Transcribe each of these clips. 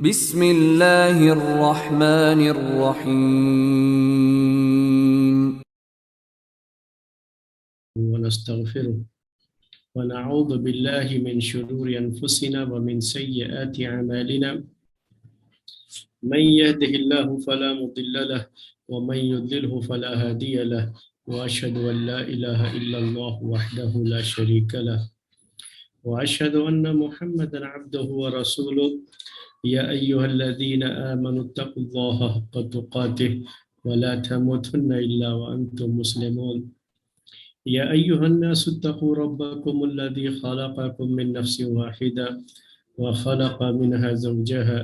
بسم اللہ الرحمن الرحیم۔ ونستغفره ونعوذ بالله من شرور أنفسنا ومن سيئات أعمالنا من يهده الله فلا مضل له ومن يضلله فلا هادي له وأشهد أن لا إله إلا الله وحده لا شريك له وأشهد أن محمدا عبده ورسوله يا أيها الذين آمنوا اتقوا الله حق تقاته ولا تموتن إلا وأنتم مسلمون يا أيها الناس اتقوا ربكم الذي خلقكم من نفس واحدة وخلق منها زوجها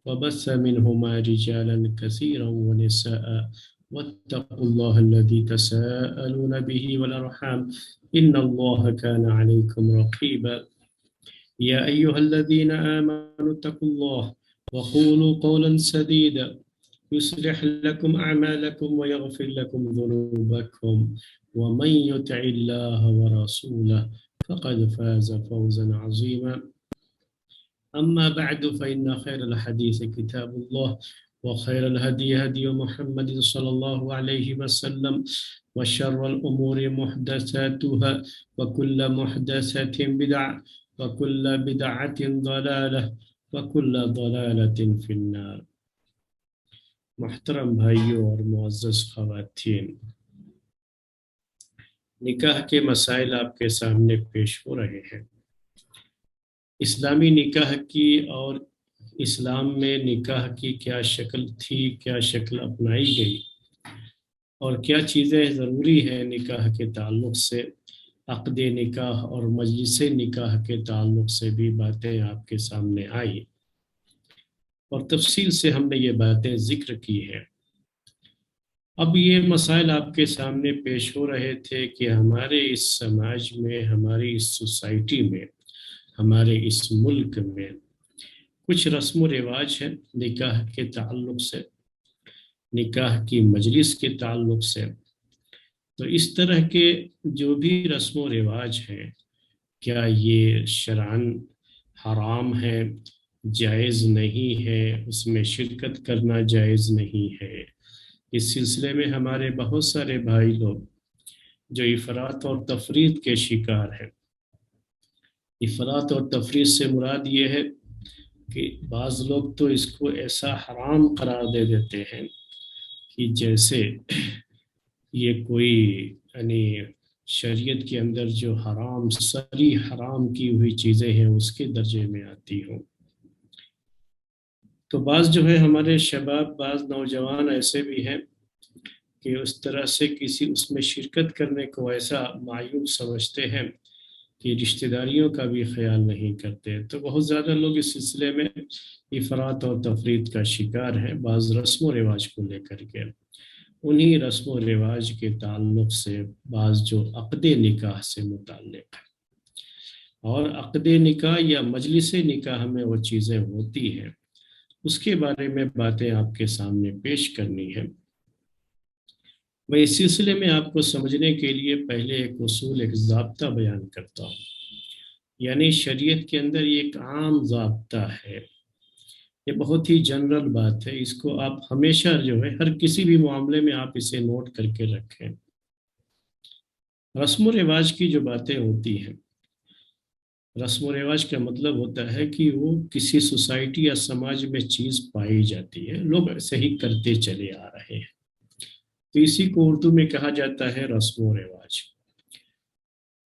وبث منهما رجالا كثيرا ونساء واتقوا الله الذي تساءلون به والأرحام إن الله كان عليكم رقيبا يا أيها الذين آمنوا اتقوا الله وقولوا قولا سديدا يصلح لكم أعمالكم ويغفر لكم ذنوبكم ومن يطع الله ورسوله فقد فاز فوزا عظيما أما بعد فإن خير الحديث كتاب الله وخير الهدي هدي محمد صلى الله عليه وسلم وشر الأمور محدثاتها وكل محدثة بدعة وكل بدعة ضلالة وكل ضلالة في النار۔ محترم بھائیوں اور معزز خواتین، نکاح کے مسائل آپ کے سامنے پیش ہو رہے ہیں۔ اسلامی نکاح کی اور اسلام میں نکاح کی کیا شکل تھی، کیا شکل اپنائی گئی، اور کیا چیزیں ضروری ہیں نکاح کے تعلق سے، عقد نکاح اور مجلس نکاح کے تعلق سے بھی باتیں آپ کے سامنے آئی اور تفصیل سے ہم نے یہ باتیں ذکر کی ہیں۔ اب یہ مسائل آپ کے سامنے پیش ہو رہے تھے کہ ہمارے اس سماج میں، ہماری اس سوسائٹی میں، ہمارے اس ملک میں کچھ رسم و رواج ہیں نکاح کے تعلق سے، نکاح کی مجلس کے تعلق سے۔ تو اس طرح کے جو بھی رسم و رواج ہیں، کیا یہ شرعاً حرام ہے، جائز نہیں ہے، اس میں شرکت کرنا جائز نہیں ہے؟ اس سلسلے میں ہمارے بہت سارے بھائی لوگ جو افراط اور تفریط کے شکار ہیں۔ افراط اور تفریط سے مراد یہ ہے کہ بعض لوگ تو اس کو ایسا حرام قرار دے دیتے ہیں کہ جیسے یہ کوئی یعنی شریعت کے اندر جو حرام، صریح حرام کی ہوئی چیزیں ہیں اس کے درجے میں آتی ہوں۔ تو بعض جو ہے ہمارے شباب، بعض نوجوان ایسے بھی ہیں کہ اس طرح سے اس میں شرکت کرنے کو ایسا معیوب سمجھتے ہیں کہ رشتہ داریوں کا بھی خیال نہیں کرتے۔ تو بہت زیادہ لوگ اس سلسلے میں افراط اور تفریط کا شکار ہیں بعض رسم و رواج کو لے کر کے۔ انہی رسم و رواج کے تعلق سے بعض جو عقد نکاح سے متعلق ہے، اور عقد نکاح یا مجلس نکاح میں وہ چیزیں ہوتی ہیں، اس کے بارے میں باتیں آپ کے سامنے پیش کرنی ہے۔ میں اس سلسلے میں آپ کو سمجھنے کے لیے پہلے ایک اصول، ایک ضابطہ بیان کرتا ہوں۔ یعنی شریعت کے اندر یہ ایک عام ضابطہ ہے، یہ بہت ہی جنرل بات ہے، اس کو آپ ہمیشہ جو ہے ہر کسی بھی معاملے میں آپ اسے نوٹ کر کے رکھیں۔ رسم و رواج کی جو باتیں ہوتی ہیں، رسم و رواج کا مطلب ہوتا ہے کہ وہ کسی سوسائٹی یا سماج میں چیز پائی جاتی ہے، لوگ ایسے ہی کرتے چلے آ رہے ہیں، تو اسی کو اردو میں کہا جاتا ہے رسم و رواج۔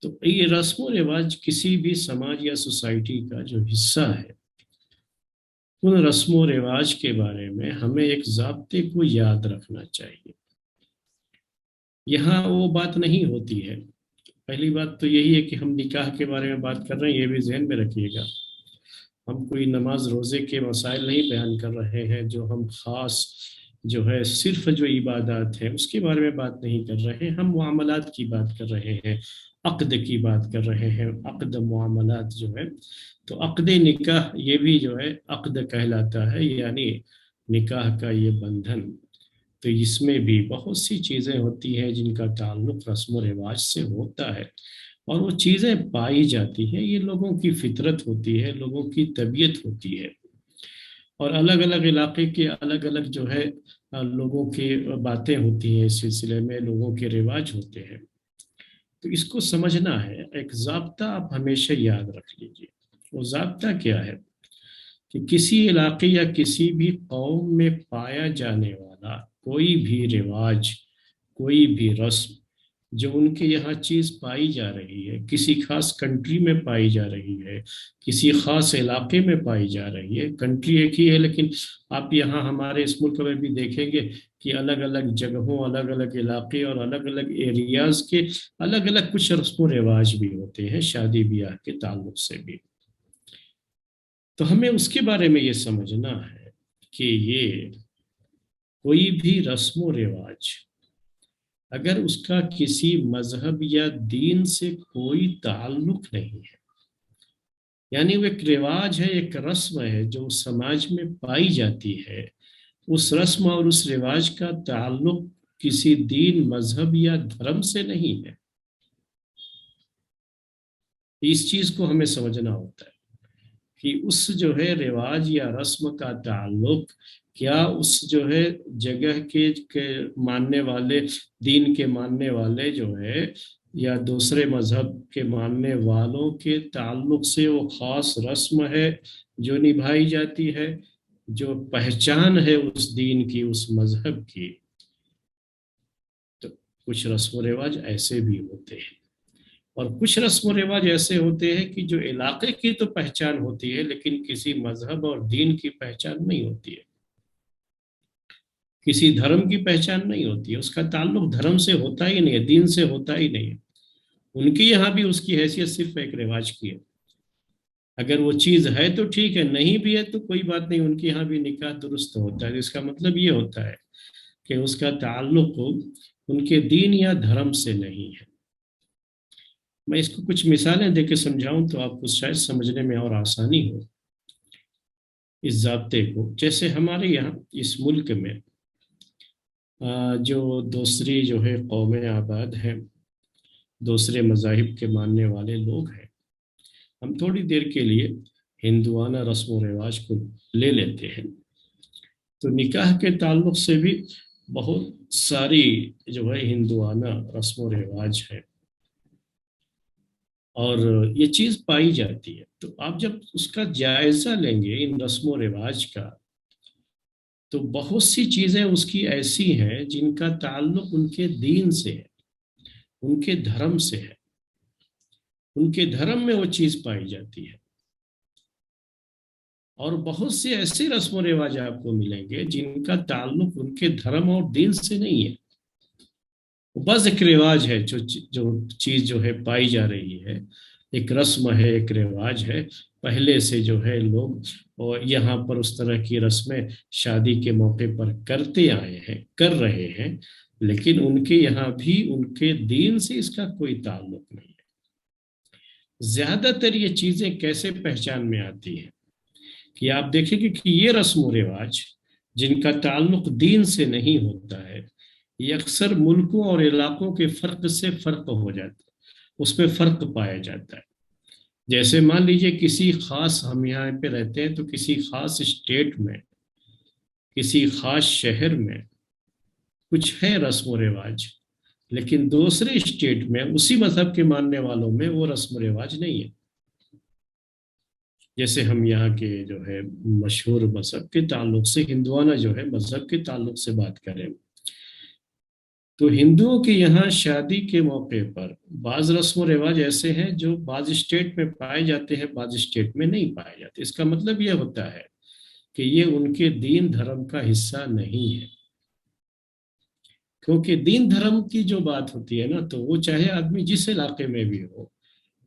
تو یہ رسم و رواج کسی بھی سماج یا سوسائٹی کا جو حصہ ہے، ان رسم و رواج کے بارے میں ہمیں ایک ضابطے کو یاد رکھنا چاہیے۔ یہاں وہ بات نہیں ہوتی ہے۔ پہلی بات تو یہی ہے کہ ہم نکاح کے بارے میں بات کر رہے ہیں، یہ بھی ذہن میں رکھیے گا۔ ہم کوئی نماز روزے کے مسائل نہیں بیان کر رہے ہیں، جو ہم خاص جو ہے صرف جو عبادات ہے اس کے بارے میں بات نہیں کر رہے ہیں، ہم معاملات کی بات کر رہے ہیں، عقد کی بات کر رہے ہیں، عقد معاملات جو ہے۔ تو عقد نکاح یہ بھی جو ہے عقد کہلاتا ہے، یعنی نکاح کا یہ بندھن۔ تو اس میں بھی بہت سی چیزیں ہوتی ہیں جن کا تعلق رسم و رواج سے ہوتا ہے، اور وہ چیزیں پائی جاتی ہیں، یہ لوگوں کی فطرت ہوتی ہے، لوگوں کی طبیعت ہوتی ہے۔ اور الگ الگ علاقے کے الگ الگ جو ہے لوگوں کی باتیں ہوتی ہیں، اس سلسلے میں لوگوں کے رواج ہوتے ہیں۔ تو اس کو سمجھنا ہے، ایک ضابطہ آپ ہمیشہ یاد رکھ لیجئے۔ وہ ضابطہ کیا ہے کہ کسی علاقے یا کسی بھی قوم میں پایا جانے والا کوئی بھی رواج، کوئی بھی رسم جو ان کے یہاں چیز پائی جا رہی ہے، کسی خاص کنٹری میں پائی جا رہی ہے، کسی خاص علاقے میں پائی جا رہی ہے، کنٹری ایک ہی ہے لیکن آپ یہاں ہمارے اس ملک میں بھی دیکھیں گے کہ الگ الگ جگہوں، الگ الگ علاقے اور الگ الگ ایریاز کے الگ الگ کچھ رسم و رواج بھی ہوتے ہیں شادی بیاہ کے تعلق سے بھی۔ تو ہمیں اس کے بارے میں یہ سمجھنا ہے کہ یہ کوئی بھی رسم و رواج اگر اس کا کسی مذہب یا دین سے کوئی تعلق نہیں ہے، یعنی وہ ایک رواج ہے، ایک رسم ہے جو سماج میں پائی جاتی ہے، اس رسم اور اس رواج کا تعلق کسی دین، مذہب یا دھرم سے نہیں ہے، اس چیز کو ہمیں سمجھنا ہوتا ہے کہ اس جو ہے رواج یا رسم کا تعلق کیا اس جو ہے جگہ کے ماننے والے، دین کے ماننے والے جو ہے یا دوسرے مذہب کے ماننے والوں کے تعلق سے وہ خاص رسم ہے جو نبھائی جاتی ہے، جو پہچان ہے اس دین کی، اس مذہب کی۔ تو کچھ رسم و رواج ایسے بھی ہوتے ہیں، اور کچھ رسم و رواج ایسے ہوتے ہیں کہ جو علاقے کی تو پہچان ہوتی ہے لیکن کسی مذہب اور دین کی پہچان نہیں ہوتی ہے، کسی دھرم کی پہچان نہیں ہوتی ہے، اس کا تعلق دھرم سے ہوتا ہی نہیں ہے، دین سے ہوتا ہی نہیں ہے۔ ان کے یہاں بھی اس کی حیثیت صرف ایک رواج کی ہے، اگر وہ چیز ہے تو ٹھیک ہے، نہیں بھی ہے تو کوئی بات نہیں، ان کے یہاں بھی نکاح درست ہوتا ہے۔ اس کا مطلب یہ ہوتا ہے کہ اس کا تعلق ان کے دین یا دھرم سے نہیں ہے۔ میں اس کو کچھ مثالیں دے کے سمجھاؤں تو آپ کو شاید سمجھنے میں اور آسانی ہو اس ضابطے کو۔ جیسے ہمارے یہاں اس ملک میں جو دوسری جو ہے قومیں آباد ہیں، دوسرے مذاہب کے ماننے والے لوگ ہیں، ہم تھوڑی دیر کے لیے ہندوانہ رسم و رواج کو لے لیتے ہیں، تو نکاح کے تعلق سے بھی بہت ساری جو ہے ہندوانہ رسم و رواج ہے اور یہ چیز پائی جاتی ہے۔ تو آپ جب اس کا جائزہ لیں گے ان رسم و رواج کا، تو بہت سی چیزیں اس کی ایسی ہیں جن کا تعلق ان کے دین سے ہے، ان کے دھرم سے ہے، ان کے دھرم میں وہ چیز پائی جاتی ہے، اور بہت سے ایسے رسم و رواج آپ کو ملیں گے جن کا تعلق ان کے دھرم اور دین سے نہیں ہے، بس ایک رواج ہے، جو چیز جو ہے پائی جا رہی ہے، ایک رسم ہے، ایک رواج ہے، پہلے سے جو ہے لوگ اور یہاں پر اس طرح کی رسمیں شادی کے موقع پر کرتے آئے ہیں، کر رہے ہیں، لیکن ان کے یہاں بھی ان کے دین سے اس کا کوئی تعلق نہیں ہے۔ زیادہ تر یہ چیزیں کیسے پہچان میں آتی ہیں کہ آپ دیکھیں گے کہ یہ رسم و رواج جن کا تعلق دین سے نہیں ہوتا ہے، یہ اکثر ملکوں اور علاقوں کے فرق سے فرق ہو جاتا ہے، اس میں فرق پایا جاتا ہے۔ جیسے مان لیجئے کسی خاص، ہم یہاں پہ رہتے ہیں تو کسی خاص اسٹیٹ میں، کسی خاص شہر میں کچھ ہے رسم و رواج، لیکن دوسرے اسٹیٹ میں اسی مذہب کے ماننے والوں میں وہ رسم و رواج نہیں ہے۔ جیسے ہم یہاں کے جو ہے مشہور مذہب کے تعلق سے، ہندوانہ جو ہے مذہب کے تعلق سے بات کریں تو ہندوؤں کے یہاں شادی کے موقع پر بعض رسم و رواج ایسے ہیں جو بعض اسٹیٹ میں پائے جاتے ہیں، بعض اسٹیٹ میں نہیں پائے جاتے۔ اس کا مطلب یہ ہوتا ہے کہ یہ ان کے دین دھرم کا حصہ نہیں ہے، کیونکہ دین دھرم کی جو بات ہوتی ہے نا، تو وہ چاہے آدمی جس علاقے میں بھی ہو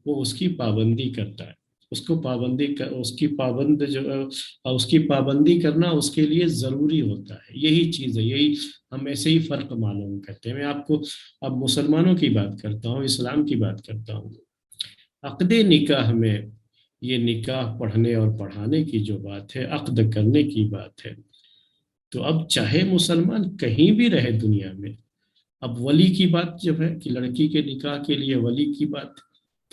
وہ اس کی پابندی کرتا ہے، اس کو اس کی پابندی کرنا اس کے لیے ضروری ہوتا ہے۔ یہی چیز ہے، یہی ہم ایسے ہی فرق معلوم کرتے ہیں۔ میں آپ کو اب مسلمانوں کی بات کرتا ہوں، اسلام کی بات کرتا ہوں۔ عقد نکاح میں یہ نکاح پڑھنے اور پڑھانے کی جو بات ہے، عقد کرنے کی بات ہے، تو اب چاہے مسلمان کہیں بھی رہے دنیا میں، اب ولی کی بات جب ہے کہ لڑکی کے نکاح کے لیے ولی کی بات،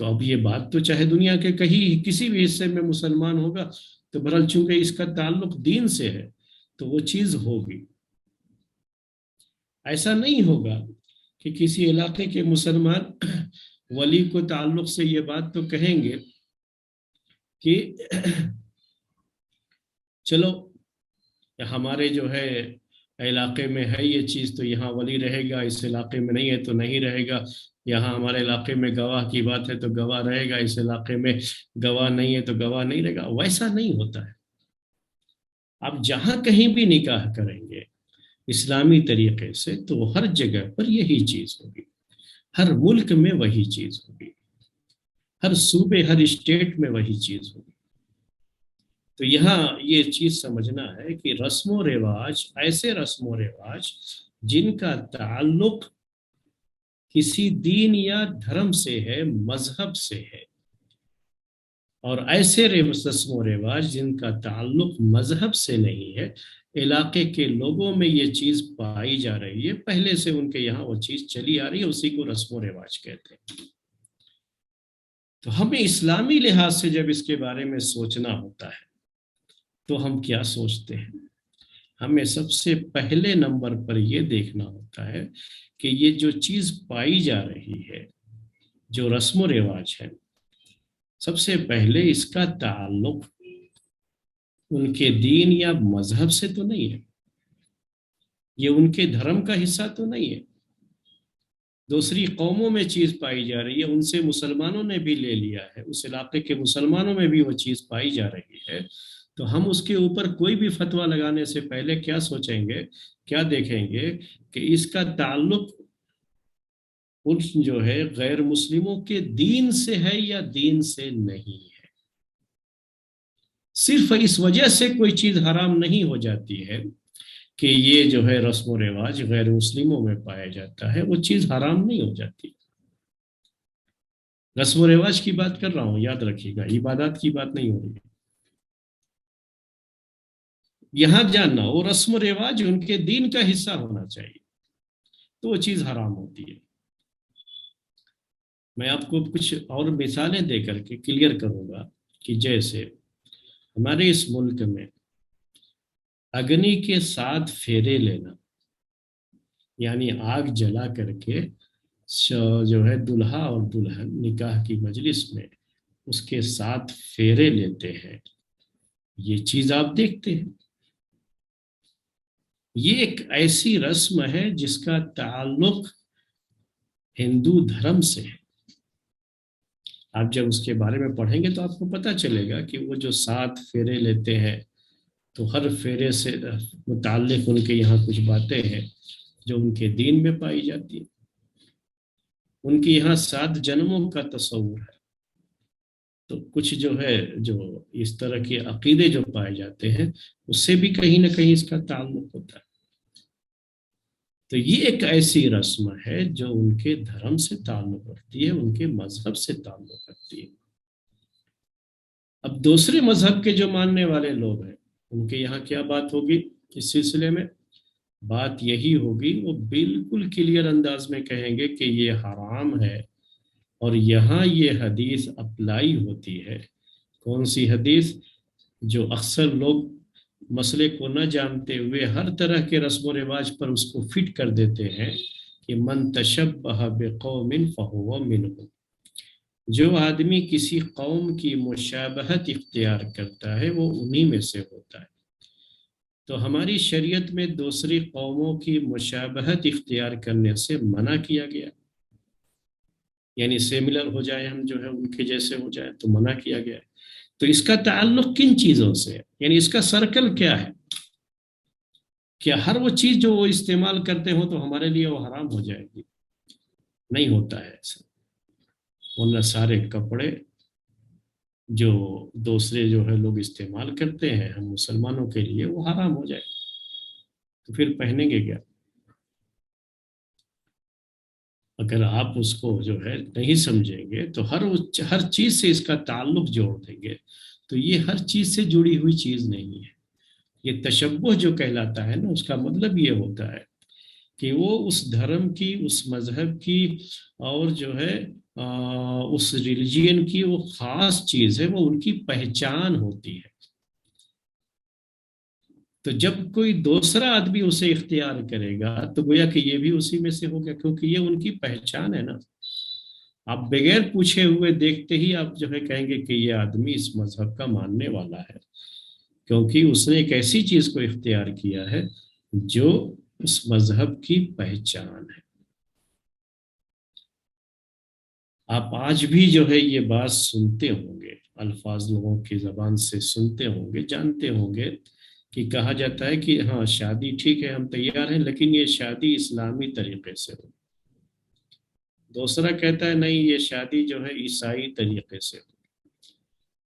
تو اب یہ بات تو چاہے دنیا کے کہیں کسی بھی حصے میں مسلمان ہوگا تو بہرحال چونکہ اس کا تعلق دین سے ہے تو وہ چیز ہوگی. ایسا نہیں ہوگا کہ کسی علاقے کے مسلمان ولی کو تعلق سے یہ بات تو کہیں گے کہ چلو ہمارے جو ہے علاقے میں ہے یہ چیز تو یہاں ولی رہے گا، اس علاقے میں نہیں ہے تو نہیں رہے گا. یہاں ہمارے علاقے میں گواہ کی بات ہے تو گواہ رہے گا، اس علاقے میں گواہ نہیں ہے تو گواہ نہیں رہے گا. ویسا نہیں ہوتا ہے. آپ جہاں کہیں بھی نکاح کریں گے اسلامی طریقے سے تو ہر جگہ پر یہی چیز ہوگی، ہر ملک میں وہی چیز ہوگی، ہر صوبے ہر اسٹیٹ میں وہی چیز ہوگی. تو یہاں یہ چیز سمجھنا ہے کہ رسم و رواج، ایسے رسم و رواج جن کا تعلق کسی دین یا دھرم سے ہے، مذہب سے ہے، اور ایسے رسم و رواج جن کا تعلق مذہب سے نہیں ہے، علاقے کے لوگوں میں یہ چیز پائی جا رہی ہے، پہلے سے ان کے یہاں وہ چیز چلی آ رہی ہے، اسی کو رسم و رواج کہتے ہیں. تو ہمیں اسلامی لحاظ سے جب اس کے بارے میں سوچنا ہوتا ہے تو ہم کیا سوچتے ہیں؟ ہمیں سب سے پہلے نمبر پر یہ دیکھنا ہوتا ہے کہ یہ جو چیز پائی جا رہی ہے، جو رسم و رواج ہے، سب سے پہلے اس کا تعلق ان کے دین یا مذہب سے تو نہیں ہے، یہ ان کے دھرم کا حصہ تو نہیں ہے. دوسری قوموں میں چیز پائی جا رہی ہے، ان سے مسلمانوں نے بھی لے لیا ہے، اس علاقے کے مسلمانوں میں بھی وہ چیز پائی جا رہی ہے. تو ہم اس کے اوپر کوئی بھی فتویٰ لگانے سے پہلے کیا سوچیں گے، کیا دیکھیں گے کہ اس کا تعلق ان جو ہے غیر مسلموں کے دین سے ہے یا دین سے نہیں ہے. صرف اس وجہ سے کوئی چیز حرام نہیں ہو جاتی ہے کہ یہ جو ہے رسم و رواج غیر مسلموں میں پایا جاتا ہے، وہ چیز حرام نہیں ہو جاتی. رسم و رواج کی بات کر رہا ہوں، یاد رکھیے گا، عبادات کی بات نہیں ہو رہی ہے. یہاں جاننا وہ رسم و رواج ان کے دین کا حصہ ہونا چاہیے تو وہ چیز حرام ہوتی ہے. میں آپ کو کچھ اور مثالیں دے کر کے کلیئر کروں گا کہ جیسے ہمارے اس ملک میں اگنی کے 7 پھیرے لینا، یعنی آگ جلا کر کے جو ہے دلہا اور دلہن نکاح کی مجلس میں اس کے 7 پھیرے لیتے ہیں، یہ چیز آپ دیکھتے ہیں. یہ ایک ایسی رسم ہے جس کا تعلق ہندو دھرم سے ہے. آپ جب اس کے بارے میں پڑھیں گے تو آپ کو پتہ چلے گا کہ وہ جو 7 پھیرے لیتے ہیں تو ہر پھیرے سے متعلق ان کے یہاں کچھ باتیں ہیں جو ان کے دین میں پائی جاتی ہیں. ان کے یہاں 7 جنموں کا تصور ہے. تو کچھ جو ہے جو اس طرح کے عقیدے جو پائے جاتے ہیں اس سے بھی کہیں نہ کہیں اس کا تعلق ہوتا ہے. تو یہ ایک ایسی رسم ہے جو ان کے دھرم سے تعلق رکھتی ہے، ان کے مذہب سے تعلق رکھتی ہے. اب دوسرے مذہب کے جو ماننے والے لوگ ہیں ان کے یہاں کیا بات ہوگی اس سلسلے میں؟ بات یہی ہوگی، وہ بالکل کلیئر انداز میں کہیں گے کہ یہ حرام ہے، اور یہاں یہ حدیث اپلائی ہوتی ہے. کون سی حدیث؟ جو اکثر لوگ مسئلے کو نہ جانتے ہوئے ہر طرح کے رسم و رواج پر اس کو فٹ کر دیتے ہیں کہ من تشبہ بقوم فہو منہم، جو آدمی کسی قوم کی مشابہت اختیار کرتا ہے وہ انہی میں سے ہوتا ہے. تو ہماری شریعت میں دوسری قوموں کی مشابہت اختیار کرنے سے منع کیا گیا، یعنی سیملر ہو جائے، ہم جو ہے ان کے جیسے ہو جائے تو منع کیا گیا ہے. تو اس کا تعلق کن چیزوں سے ہے، یعنی اس کا سرکل کیا ہے؟ کیا ہر وہ چیز جو وہ استعمال کرتے ہوں تو ہمارے لیے وہ حرام ہو جائے گی؟ نہیں ہوتا ہے ایسا. ورنہ سارے کپڑے جو دوسرے جو ہے لوگ استعمال کرتے ہیں ہم مسلمانوں کے لیے وہ حرام ہو جائے، تو پھر پہنیں گے کیا؟ اگر آپ اس کو جو ہے نہیں سمجھیں گے تو ہر چیز سے اس کا تعلق جوڑ دیں گے، تو یہ ہر چیز سے جڑی ہوئی چیز نہیں ہے. یہ تشبہ جو کہلاتا ہے نا، اس کا مطلب یہ ہوتا ہے کہ وہ اس دھرم کی، اس مذہب کی، اور جو ہے اس ریلیجین کی وہ خاص چیز ہے، وہ ان کی پہچان ہوتی ہے۔ تو جب کوئی دوسرا آدمی اسے اختیار کرے گا تو گویا کہ یہ بھی اسی میں سے ہو گیا، کیونکہ یہ ان کی پہچان ہے نا۔ آپ بغیر پوچھے ہوئے دیکھتے ہی آپ جو ہے کہیں گے کہ یہ آدمی اس مذہب کا ماننے والا ہے، کیونکہ اس نے ایک ایسی چیز کو اختیار کیا ہے جو اس مذہب کی پہچان ہے۔ آپ آج بھی جو ہے یہ بات سنتے ہوں گے، الفاظ لوگوں کی زبان سے سنتے ہوں گے، جانتے ہوں گے کہ کہا جاتا ہے کہ ہاں شادی ٹھیک ہے، ہم تیار ہیں، لیکن یہ شادی اسلامی طریقے سے ہو۔ دوسرا کہتا ہے نہیں، یہ شادی جو ہے عیسائی طریقے سے ہو۔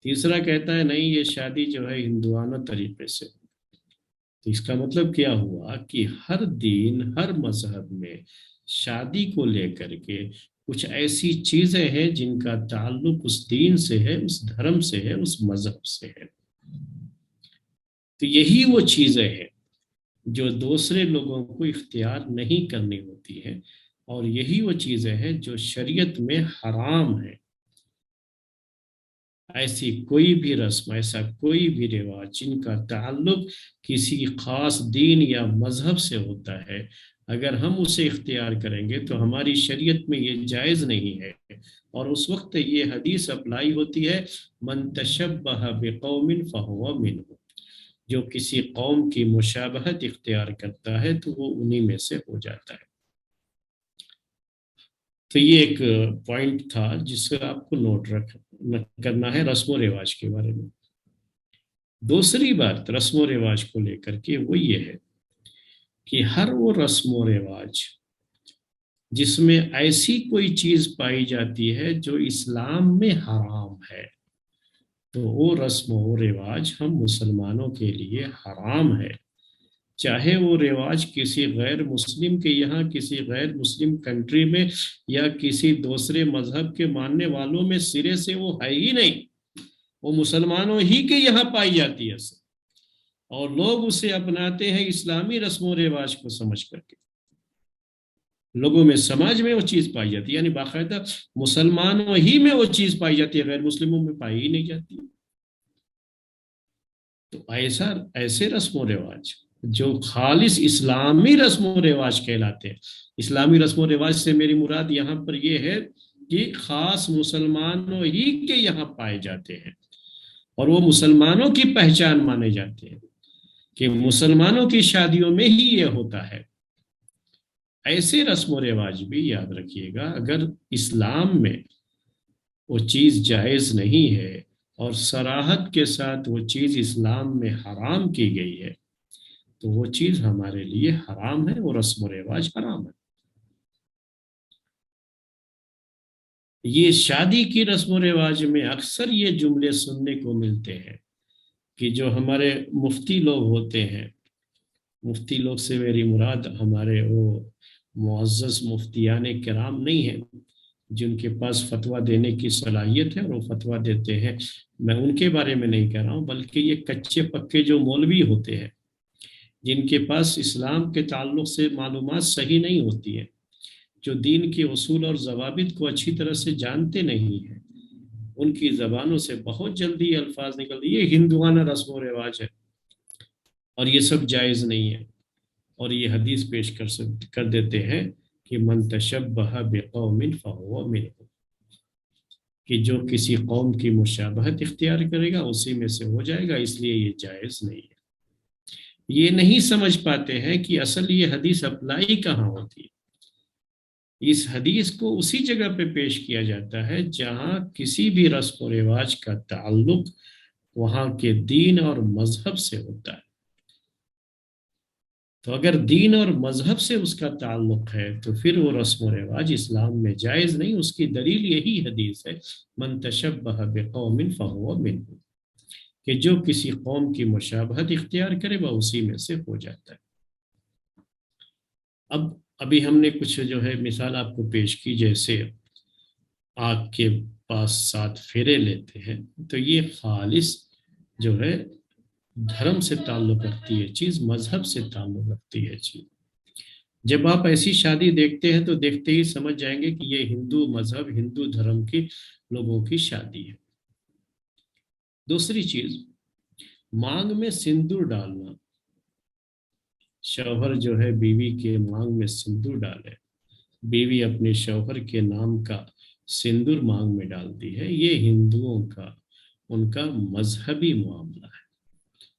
تیسرا کہتا ہے نہیں، یہ شادی جو ہے ہندوانہ طریقے سے ہو۔ تو اس کا مطلب کیا ہوا کہ ہر دین، ہر مذہب میں شادی کو لے کر کے کچھ ایسی چیزیں ہیں جن کا تعلق اس دین سے ہے، اس دھرم سے ہے، اس مذہب سے ہے۔ تو یہی وہ چیزیں ہیں جو دوسرے لوگوں کو اختیار نہیں کرنی ہوتی ہے، اور یہی وہ چیزیں ہیں جو شریعت میں حرام ہے۔ ایسی کوئی بھی رسم، ایسا کوئی بھی رواج جن کا تعلق کسی خاص دین یا مذہب سے ہوتا ہے، اگر ہم اسے اختیار کریں گے تو ہماری شریعت میں یہ جائز نہیں ہے، اور اس وقت یہ حدیث اپلائی ہوتی ہے، من تشبہ بقوم فہو منہ، جو کسی قوم کی مشابہت اختیار کرتا ہے تو وہ انہی میں سے ہو جاتا ہے۔ تو یہ ایک پوائنٹ تھا جس سے آپ کو نوٹ کرنا ہے رسم و رواج کے بارے میں۔ دوسری بات رسم و رواج کو لے کر کے وہ یہ ہے کہ ہر وہ رسم و رواج جس میں ایسی کوئی چیز پائی جاتی ہے جو اسلام میں حرام ہے، تو وہ رسم و رواج ہم مسلمانوں کے لیے حرام ہے، چاہے وہ رواج کسی غیر مسلم کے یہاں، کسی غیر مسلم کنٹری میں، یا کسی دوسرے مذہب کے ماننے والوں میں سرے سے وہ ہے ہی نہیں، وہ مسلمانوں ہی کے یہاں پائی جاتی ہے، اور لوگ اسے اپناتے ہیں اسلامی رسم و رواج کو سمجھ کر کے۔ لوگوں میں، سماج میں وہ چیز پائی جاتی ہے، یعنی باقاعدہ مسلمانوں ہی میں وہ چیز پائی جاتی ہے، غیر مسلموں میں پائی ہی نہیں جاتی۔ تو ایسے رسم و رواج جو خالص اسلامی رسم و رواج کہلاتے ہیں، اسلامی رسم و رواج سے میری مراد یہاں پر یہ ہے کہ خاص مسلمانوں ہی کے یہاں پائے جاتے ہیں، اور وہ مسلمانوں کی پہچان مانے جاتے ہیں، کہ مسلمانوں کی شادیوں میں ہی یہ ہوتا ہے۔ ایسے رسم و رواج بھی یاد رکھیے گا، اگر اسلام میں وہ چیز جائز نہیں ہے اور صراحت کے ساتھ وہ چیز اسلام میں حرام کی گئی ہے، تو وہ چیز ہمارے لیے حرام ہے، وہ رسم و رواج حرام ہے۔ یہ شادی کی رسم و رواج میں اکثر یہ جملے سننے کو ملتے ہیں کہ جو ہمارے مفتی لوگ ہوتے ہیں، مفتی لوگ سے میری مراد ہمارے وہ معزز مفتیان کرام نہیں ہیں جن کے پاس فتویٰ دینے کی صلاحیت ہے اور وہ فتویٰ دیتے ہیں، میں ان کے بارے میں نہیں کہہ رہا ہوں، بلکہ یہ کچے پکے جو مولوی ہوتے ہیں جن کے پاس اسلام کے تعلق سے معلومات صحیح نہیں ہوتی ہیں، جو دین کے اصول اور ضوابط کو اچھی طرح سے جانتے نہیں ہیں، ان کی زبانوں سے بہت جلدی الفاظ نکلتے ہیں، یہ ہندوانہ رسم و رواج ہے اور یہ سب جائز نہیں ہے، اور یہ حدیث پیش کر دیتے ہیں کہ من تشبہ بقوم فہو منہ، کہ جو کسی قوم کی مشابہت اختیار کرے گا اسی میں سے ہو جائے گا، اس لیے یہ جائز نہیں ہے۔ یہ نہیں سمجھ پاتے ہیں کہ اصل یہ حدیث اپلائی کہاں ہوتی ہے۔ اس حدیث کو اسی جگہ پہ پیش کیا جاتا ہے جہاں کسی بھی رسم و رواج کا تعلق وہاں کے دین اور مذہب سے ہوتا ہے۔ تو اگر دین اور مذہب سے اس کا تعلق ہے تو پھر وہ رسم و رواج اسلام میں جائز نہیں۔ اس کی دلیل یہی حدیث ہے، من تشبہ بقوم فہو منہ، کہ جو کسی قوم کی مشابہت اختیار کرے وہ اسی میں سے ہو جاتا ہے۔ ابھی ہم نے کچھ جو ہے مثال آپ کو پیش کی، جیسے آگ کے پاس 7 پھیرے لیتے ہیں، تو یہ خالص جو ہے دھرم سے تعلق رکھتی ہے چیز، مذہب سے تعلق رکھتی ہے چیز۔ جب آپ ایسی شادی دیکھتے ہیں تو دیکھتے ہی سمجھ جائیں گے کہ یہ ہندو مذہب، ہندو دھرم کے لوگوں کی شادی ہے۔ دوسری چیز، مانگ میں سندور ڈالنا۔ شوہر جو ہے بیوی کے مانگ میں سندور ڈالے، بیوی اپنے شوہر کے نام کا سندور مانگ میں ڈالتی ہے، یہ ہندوؤں کا، ان کا مذہبی معاملہ ہے،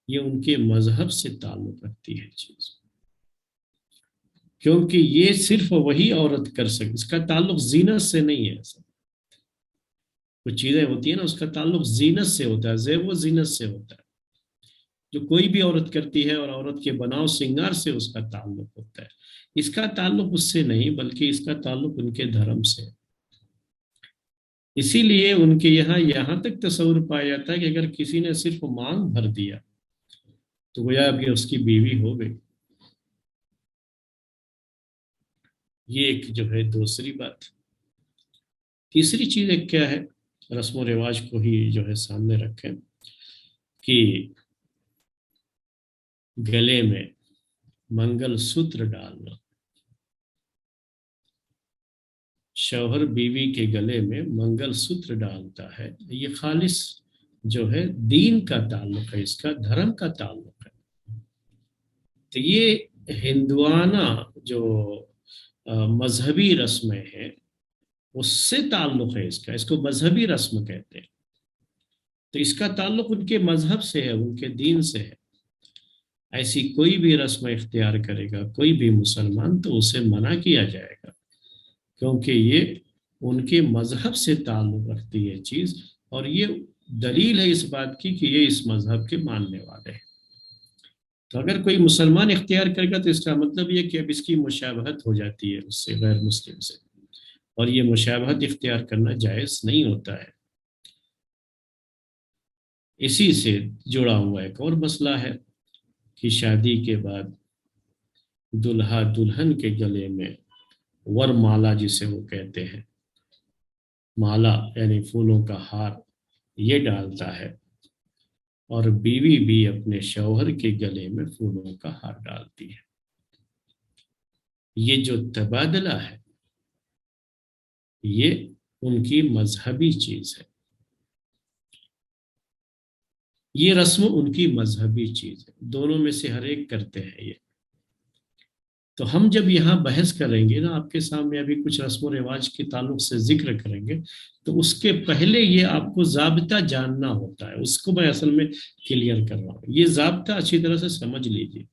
یہ ان کے مذہب سے تعلق رکھتی ہے چیز، کیونکہ یہ صرف وہی عورت کر سکتی، اس کا تعلق زینت سے نہیں ہے۔ ایسا کچھ چیزیں ہوتی ہیں نا، اس کا تعلق زینت سے ہوتا ہے، زیب و زینت سے ہوتا ہے، جو کوئی بھی عورت کرتی ہے، اور عورت کے بناؤ سنگار سے اس کا تعلق ہوتا ہے۔ اس کا تعلق اس سے نہیں، بلکہ اس کا تعلق ان کے دھرم سے ہے۔ اسی لیے ان کے یہاں تک تصور پایا جاتا ہے کہ اگر کسی نے صرف مانگ بھر دیا تو گویا اب یہ اس کی بیوی ہو گئی۔ یہ ایک جو ہے دوسری بات۔ تیسری چیز ایک کیا ہے، رسم و رواج کو ہی جو ہے سامنے رکھیں کہ گلے میں منگل سوتر ڈالنا۔ شوہر بیوی کے گلے میں منگل سوتر ڈالتا ہے، یہ خالص جو ہے دین کا تعلق ہے، اس کا دھرم کا تعلق ہے۔ تو یہ ہندوانہ جو مذہبی رسمیں ہیں اس سے تعلق ہے، اس کو مذہبی رسم کہتے ہیں۔ تو اس کا تعلق ان کے مذہب سے ہے، ان کے دین سے ہے۔ ایسی کوئی بھی رسم اختیار کرے گا کوئی بھی مسلمان تو اسے منع کیا جائے گا، کیونکہ یہ ان کے مذہب سے تعلق رکھتی ہے چیز، اور یہ دلیل ہے اس بات کی کہ یہ اس مذہب کے ماننے والے ہیں۔ تو اگر کوئی مسلمان اختیار کرے گا تو اس کا مطلب یہ کہ اب اس کی مشابہت ہو جاتی ہے اس سے، غیر مسلم سے، اور یہ مشابہت اختیار کرنا جائز نہیں ہوتا ہے۔ اسی سے جڑا ہوا ایک اور مسئلہ ہے کہ شادی کے بعد دلہا دلہن کے گلے میں ور مالا، جسے وہ کہتے ہیں، مالا یعنی پھولوں کا ہار، یہ ڈالتا ہے، اور بیوی بھی اپنے شوہر کے گلے میں پھولوں کا ہار ڈالتی ہے۔ یہ جو تبادلہ ہے یہ ان کی مذہبی چیز ہے، یہ رسم ان کی مذہبی چیز ہے، دونوں میں سے ہر ایک کرتے ہیں یہ۔ تو ہم جب یہاں بحث کریں گے نا، آپ کے سامنے ابھی کچھ رسم و رواج کے تعلق سے ذکر کریں گے، تو اس کے پہلے یہ آپ کو ضابطہ جاننا ہوتا ہے، اس کو میں اصل میں کلیئر کر رہا ہوں۔ یہ ضابطہ اچھی طرح سے سمجھ لیجیے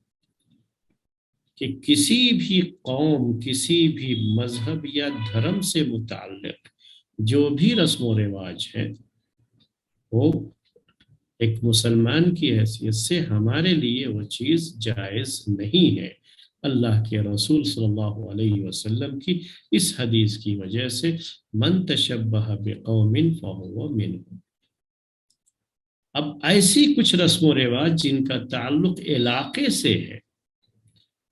کہ کسی بھی قوم، کسی بھی مذہب یا دھرم سے متعلق جو بھی رسم و رواج ہے، وہ ایک مسلمان کی حیثیت سے ہمارے لیے وہ چیز جائز نہیں ہے، اللہ کے رسول صلی اللہ علیہ وسلم کی اس حدیث کی وجہ سے، من تشبہ بقوم فہو منہم۔ اب ایسی کچھ رسم و رواج جن کا تعلق علاقے سے ہے،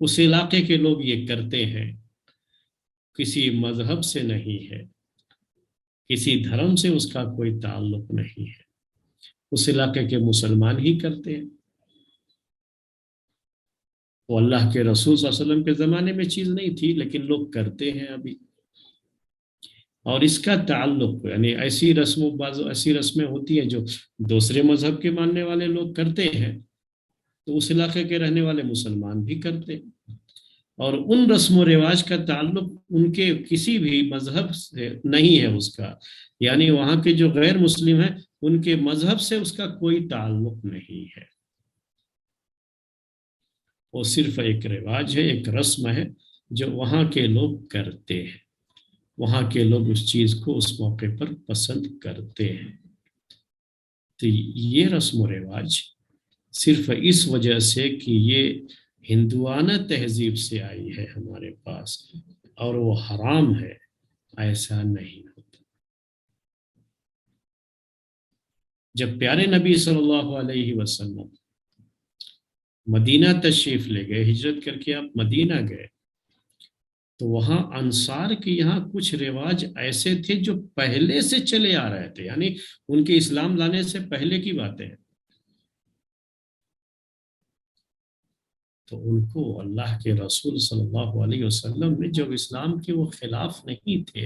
اس علاقے کے لوگ یہ کرتے ہیں، کسی مذہب سے نہیں ہے، کسی دھرم سے اس کا کوئی تعلق نہیں ہے، اس علاقے کے مسلمان ہی کرتے ہیں، وہ اللہ کے رسول صلی اللہ علیہ وسلم کے زمانے میں چیز نہیں تھی لیکن لوگ کرتے ہیں ابھی۔ اور اس کا تعلق یعنی بعض ایسی رسمیں ہوتی ہیں جو دوسرے مذہب کے ماننے والے لوگ کرتے ہیں تو اس علاقے کے رہنے والے مسلمان بھی کرتے ہیں، اور ان رسم و رواج کا تعلق ان کے کسی بھی مذہب سے نہیں ہے اس کا، یعنی وہاں کے جو غیر مسلم ہیں ان کے مذہب سے اس کا کوئی تعلق نہیں ہے، وہ صرف ایک رواج ہے، ایک رسم ہے جو وہاں کے لوگ کرتے ہیں، وہاں کے لوگ اس چیز کو اس موقع پر پسند کرتے ہیں۔ تو یہ رسم و رواج صرف اس وجہ سے کہ یہ ہندوانہ تہذیب سے آئی ہے ہمارے پاس اور وہ حرام ہے، ایسا نہیں ہوتا۔ جب پیارے نبی صلی اللہ علیہ وسلم مدینہ تشریف لے گئے، ہجرت کر کے آپ مدینہ گئے، تو وہاں انصار کے یہاں کچھ رواج ایسے تھے جو پہلے سے چلے آ رہے تھے، یعنی ان کے اسلام لانے سے پہلے کی باتیں ہیں۔ تو ان کو اللہ کے رسول صلی اللہ علیہ وسلم نے جب اسلام کے وہ خلاف نہیں تھے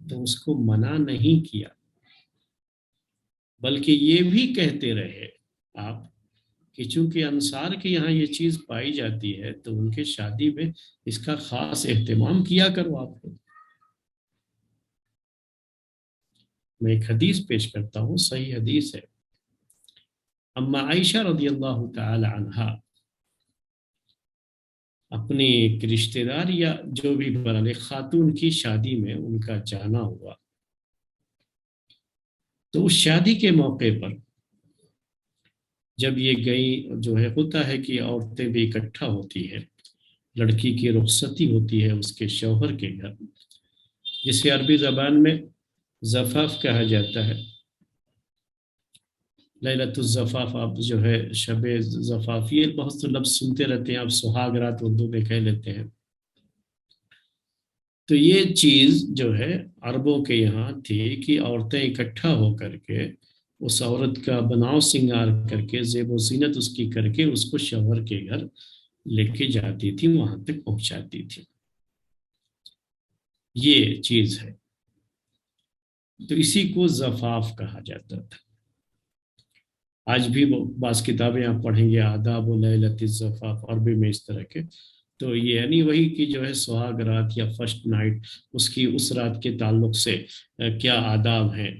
تو اس کو منع نہیں کیا، بلکہ یہ بھی کہتے رہے آپ کہ چونکہ انصار کے یہاں یہ چیز پائی جاتی ہے تو ان کے شادی میں اس کا خاص اہتمام کیا کرو آپ کو۔ میں ایک حدیث پیش کرتا ہوں، صحیح حدیث ہے۔ اما عائشہ رضی اللہ تعالی عنہا اپنی ایک رشتہ دار یا جو بھی برال خاتون کی شادی میں ان کا جانا ہوا، تو اس شادی کے موقع پر جب یہ گئی، جو ہے ہوتا ہے کہ عورتیں بھی اکٹھا ہوتی ہیں، لڑکی کی رخصتی ہوتی ہے اس کے شوہر کے گھر، جسے عربی زبان میں زفاف کہا جاتا ہے۔ لیلۃ الزفاف، آپ جو ہے شب زفاف، یہ بہت سے لفظ سنتے رہتے ہیں آپ، سہاگ رات اردو میں کہہ لیتے ہیں۔ تو یہ چیز جو ہے عربوں کے یہاں تھی کہ عورتیں اکٹھا ہو کر کے اس عورت کا بناؤ سنگار کر کے زیب و زینت اس کی کر کے اس کو شوہر کے گھر لے کے جاتی تھی، وہاں تک پہنچاتی تھی۔ یہ چیز ہے، تو اسی کو زفاف کہا جاتا تھا۔ آج بھی بعض کتابیں آپ پڑھیں گے، آداب و لیلۃ الزفاف، عربی میں اس طرح کے، تو یہ یعنی وہی کہ جو ہے سہاگ رات یا فرسٹ نائٹ، اس کی اس رات کے تعلق سے کیا آداب ہیں،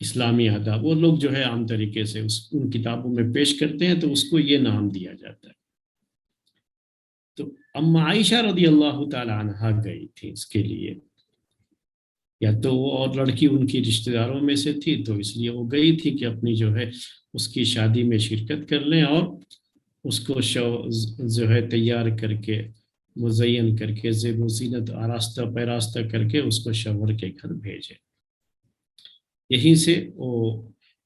اسلامی آداب، وہ لوگ جو ہے عام طریقے سے ان کتابوں میں پیش کرتے ہیں، تو اس کو یہ نام دیا جاتا ہے۔ تو اما عائشہ رضی اللہ تعالی عنہا گئی تھی اس کے لیے، یا تو وہ اور لڑکی ان کی رشتہ داروں میں سے تھی، تو اس لیے وہ گئی تھی کہ اپنی جو ہے اس کی شادی میں شرکت کر لیں اور اس کو جو ہے تیار کر کے مزین کر کے زیب و زینت آراستہ پیراستہ کر کے اس کو شوہر کے گھر بھیجے۔ یہیں سے وہ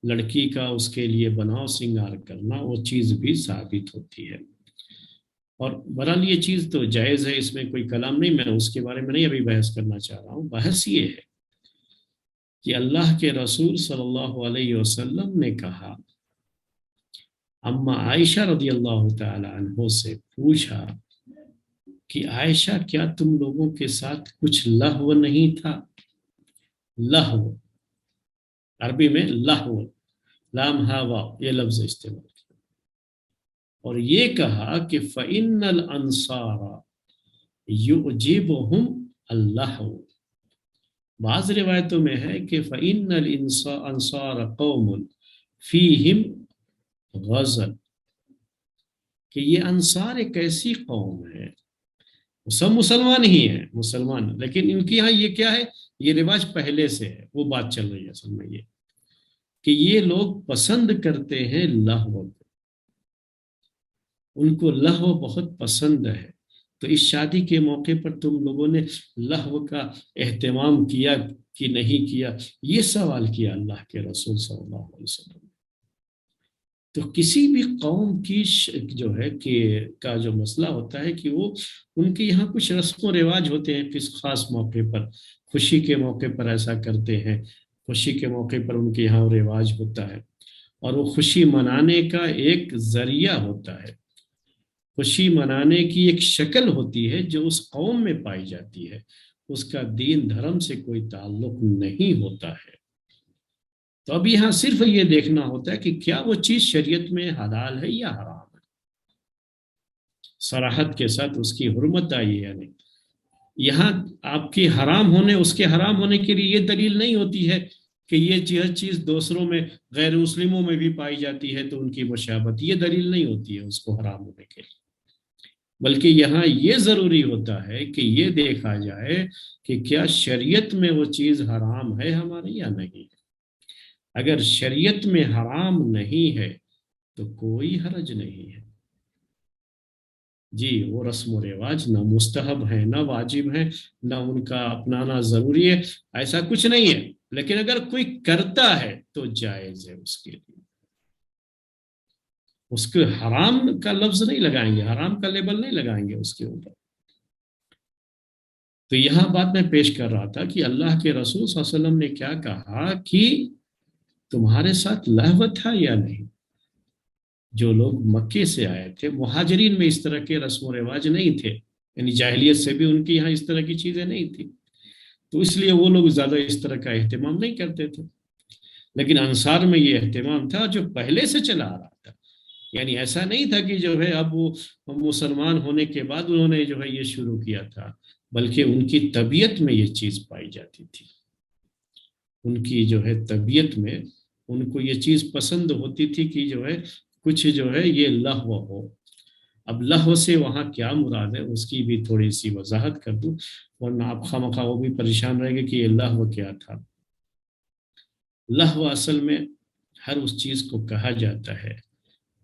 لڑکی کا اس کے لیے بناؤ سنگار کرنا وہ چیز بھی ثابت ہوتی ہے۔ اور بہرحال یہ چیز تو جائز ہے، اس میں کوئی کلام نہیں، میں اس کے بارے میں نہیں ابھی بحث کرنا چاہ رہا ہوں۔ بحث یہ ہے کہ اللہ کے رسول صلی اللہ علیہ وسلم نے کہا، اما عائشہ رضی اللہ تعالی عنہ سے پوچھا کہ عائشہ کیا تم لوگوں کے ساتھ کچھ لہو نہیں تھا؟ لہو عربی میں لہو، لام ہا وا، یہ لفظ استعمال کیا، اور یہ کہا کہ فَإِنَّ الْأَنصَارَ يُعْجِبُهُمْ اللَّهُ۔ بعض روایتوں میں ہے کہ فَإِنَّ الْأَنصَارَ قَوْمٌ فِيهِمْ غَزَلٌ، کہ یہ انصار ایک ایسی قوم ہے، سب مسلمان ہی ہیں، مسلمان، لیکن ان کے یہاں یہ کیا ہے، یہ رواج پہلے سے ہے، وہ بات چل رہی ہے اصل میں یہ کہ یہ لوگ پسند کرتے ہیں لہو، ان کو لہو بہت پسند ہے۔ تو اس شادی کے موقع پر تم لوگوں نے لہو کا اہتمام کیا کہ نہیں کیا، یہ سوال کیا اللہ کے رسول صلی اللہ علیہ وسلم۔ تو کسی بھی قوم کی جو ہے کہ کا جو مسئلہ ہوتا ہے کہ وہ ان کے یہاں کچھ رسم و رواج ہوتے ہیں، کس خاص موقع پر، خوشی کے موقع پر ایسا کرتے ہیں، خوشی کے موقع پر ان کے یہاں رواج ہوتا ہے، اور وہ خوشی منانے کا ایک ذریعہ ہوتا ہے، خوشی منانے کی ایک شکل ہوتی ہے جو اس قوم میں پائی جاتی ہے، اس کا دین دھرم سے کوئی تعلق نہیں ہوتا ہے۔ تو اب یہاں صرف یہ دیکھنا ہوتا ہے کہ کیا وہ چیز شریعت میں حلال ہے یا حرام ہے، صراحت کے ساتھ اس کی حرمت آئی ہے یا نہیں۔ یہاں آپ کی حرام ہونے، اس کے حرام ہونے کے لیے یہ دلیل نہیں ہوتی ہے کہ یہ چیز دوسروں میں، غیر مسلموں میں بھی پائی جاتی ہے تو ان کی مشابہت، یہ دلیل نہیں ہوتی ہے اس کو حرام ہونے کے لیے، بلکہ یہاں یہ ضروری ہوتا ہے کہ یہ دیکھا جائے کہ کیا شریعت میں وہ چیز حرام ہے ہماری یا نہیں ہے۔ اگر شریعت میں حرام نہیں ہے تو کوئی حرج نہیں ہے، جی وہ رسم و رواج نہ مستحب ہیں نہ واجب ہیں، نہ ان کا اپنانا ضروری ہے، ایسا کچھ نہیں ہے، لیکن اگر کوئی کرتا ہے تو جائز ہے اس کے لیے، اس کے حرام کا لفظ نہیں لگائیں گے، حرام کا لیبل نہیں لگائیں گے اس کے اوپر۔ تو یہاں بات میں پیش کر رہا تھا کہ اللہ کے رسول صلی اللہ علیہ وسلم نے کیا کہا کہ تمہارے ساتھ لہو تھا یا نہیں، جو لوگ مکے سے آئے تھے، مہاجرین میں اس طرح کے رسم و رواج نہیں تھے، یعنی جاہلیت سے بھی ان کے یہاں اس طرح کی چیزیں نہیں تھی، تو اس لیے وہ لوگ زیادہ اس طرح کا اہتمام نہیں کرتے تھے۔ لیکن انصار میں یہ اہتمام تھا جو پہلے سے چلا آ رہا تھا، یعنی ایسا نہیں تھا کہ جو ہے اب وہ مسلمان ہونے کے بعد انہوں نے جو ہے یہ شروع کیا تھا، بلکہ ان کی طبیعت میں یہ چیز پائی جاتی تھی، ان کی جو ہے طبیعت میں ان کو یہ چیز پسند ہوتی تھی کہ جو ہے کچھ جو ہے یہ لہو ہو۔ اب لہو سے وہاں کیا مراد ہے اس کی بھی تھوڑی سی وضاحت کر دوں، ورنہ آپ خواہ وہ بھی پریشان رہے گے کہ یہ لہو کیا تھا۔ لہو اصل میں ہر اس چیز کو کہا جاتا ہے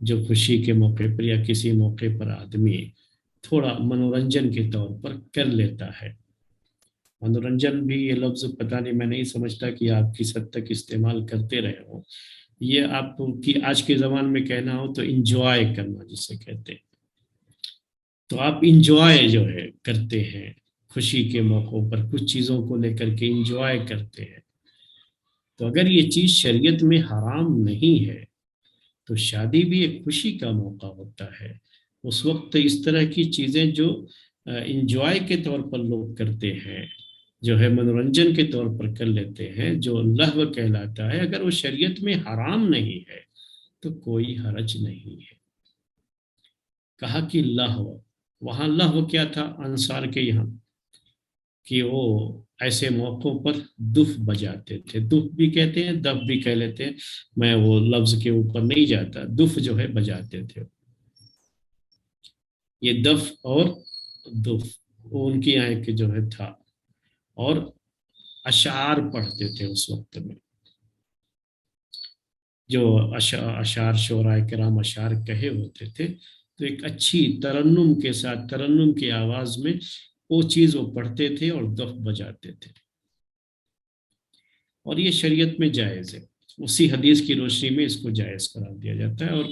جو خوشی کے موقع پر یا کسی موقع پر آدمی تھوڑا منورنجن کے طور پر کر لیتا ہے۔ منورنجن بھی یہ لفظ پتہ نہیں، میں نہیں سمجھتا کہ آپ کس حد تک استعمال کرتے رہے ہوں، یہ آپ کی آج کے زبان میں کہنا ہو تو انجوائے کرنا جسے کہتے ہیں، تو آپ انجوائے جو ہے کرتے ہیں خوشی کے موقعوں پر، کچھ چیزوں کو لے کر کے انجوائے کرتے ہیں۔ تو اگر یہ چیز شریعت میں حرام نہیں ہے تو شادی بھی ایک خوشی کا موقع ہوتا ہے، اس وقت اس طرح کی چیزیں جو انجوائے کے طور پر لوگ کرتے ہیں، جو ہے منورنجن کے طور پر کر لیتے ہیں، جو لہو کہلاتا ہے، اگر وہ شریعت میں حرام نہیں ہے تو کوئی حرج نہیں ہے۔ کہا کہ لہو، وہاں لہو کیا تھا انصار کے یہاں، کہ وہ ایسے موقعوں پر دف بجاتے تھے، دف بھی کہتے ہیں دف بھی کہہ لیتے ہیں، میں وہ لفظ کے اوپر نہیں جاتا، دف جو ہے بجاتے تھے، یہ دف اور دف وہ ان کی یہاں ایک جو ہے تھا، اور اشعار پڑھتے تھے اس وقت میں، جو اشعار شعراء کرام اشعار کہے ہوتے تھے، تو ایک اچھی ترنم کے ساتھ، ترنم کی آواز میں وہ چیز وہ پڑھتے تھے اور دف بجاتے تھے، اور یہ شریعت میں جائز ہے، اسی حدیث کی روشنی میں اس کو جائز قرار دیا جاتا ہے۔ اور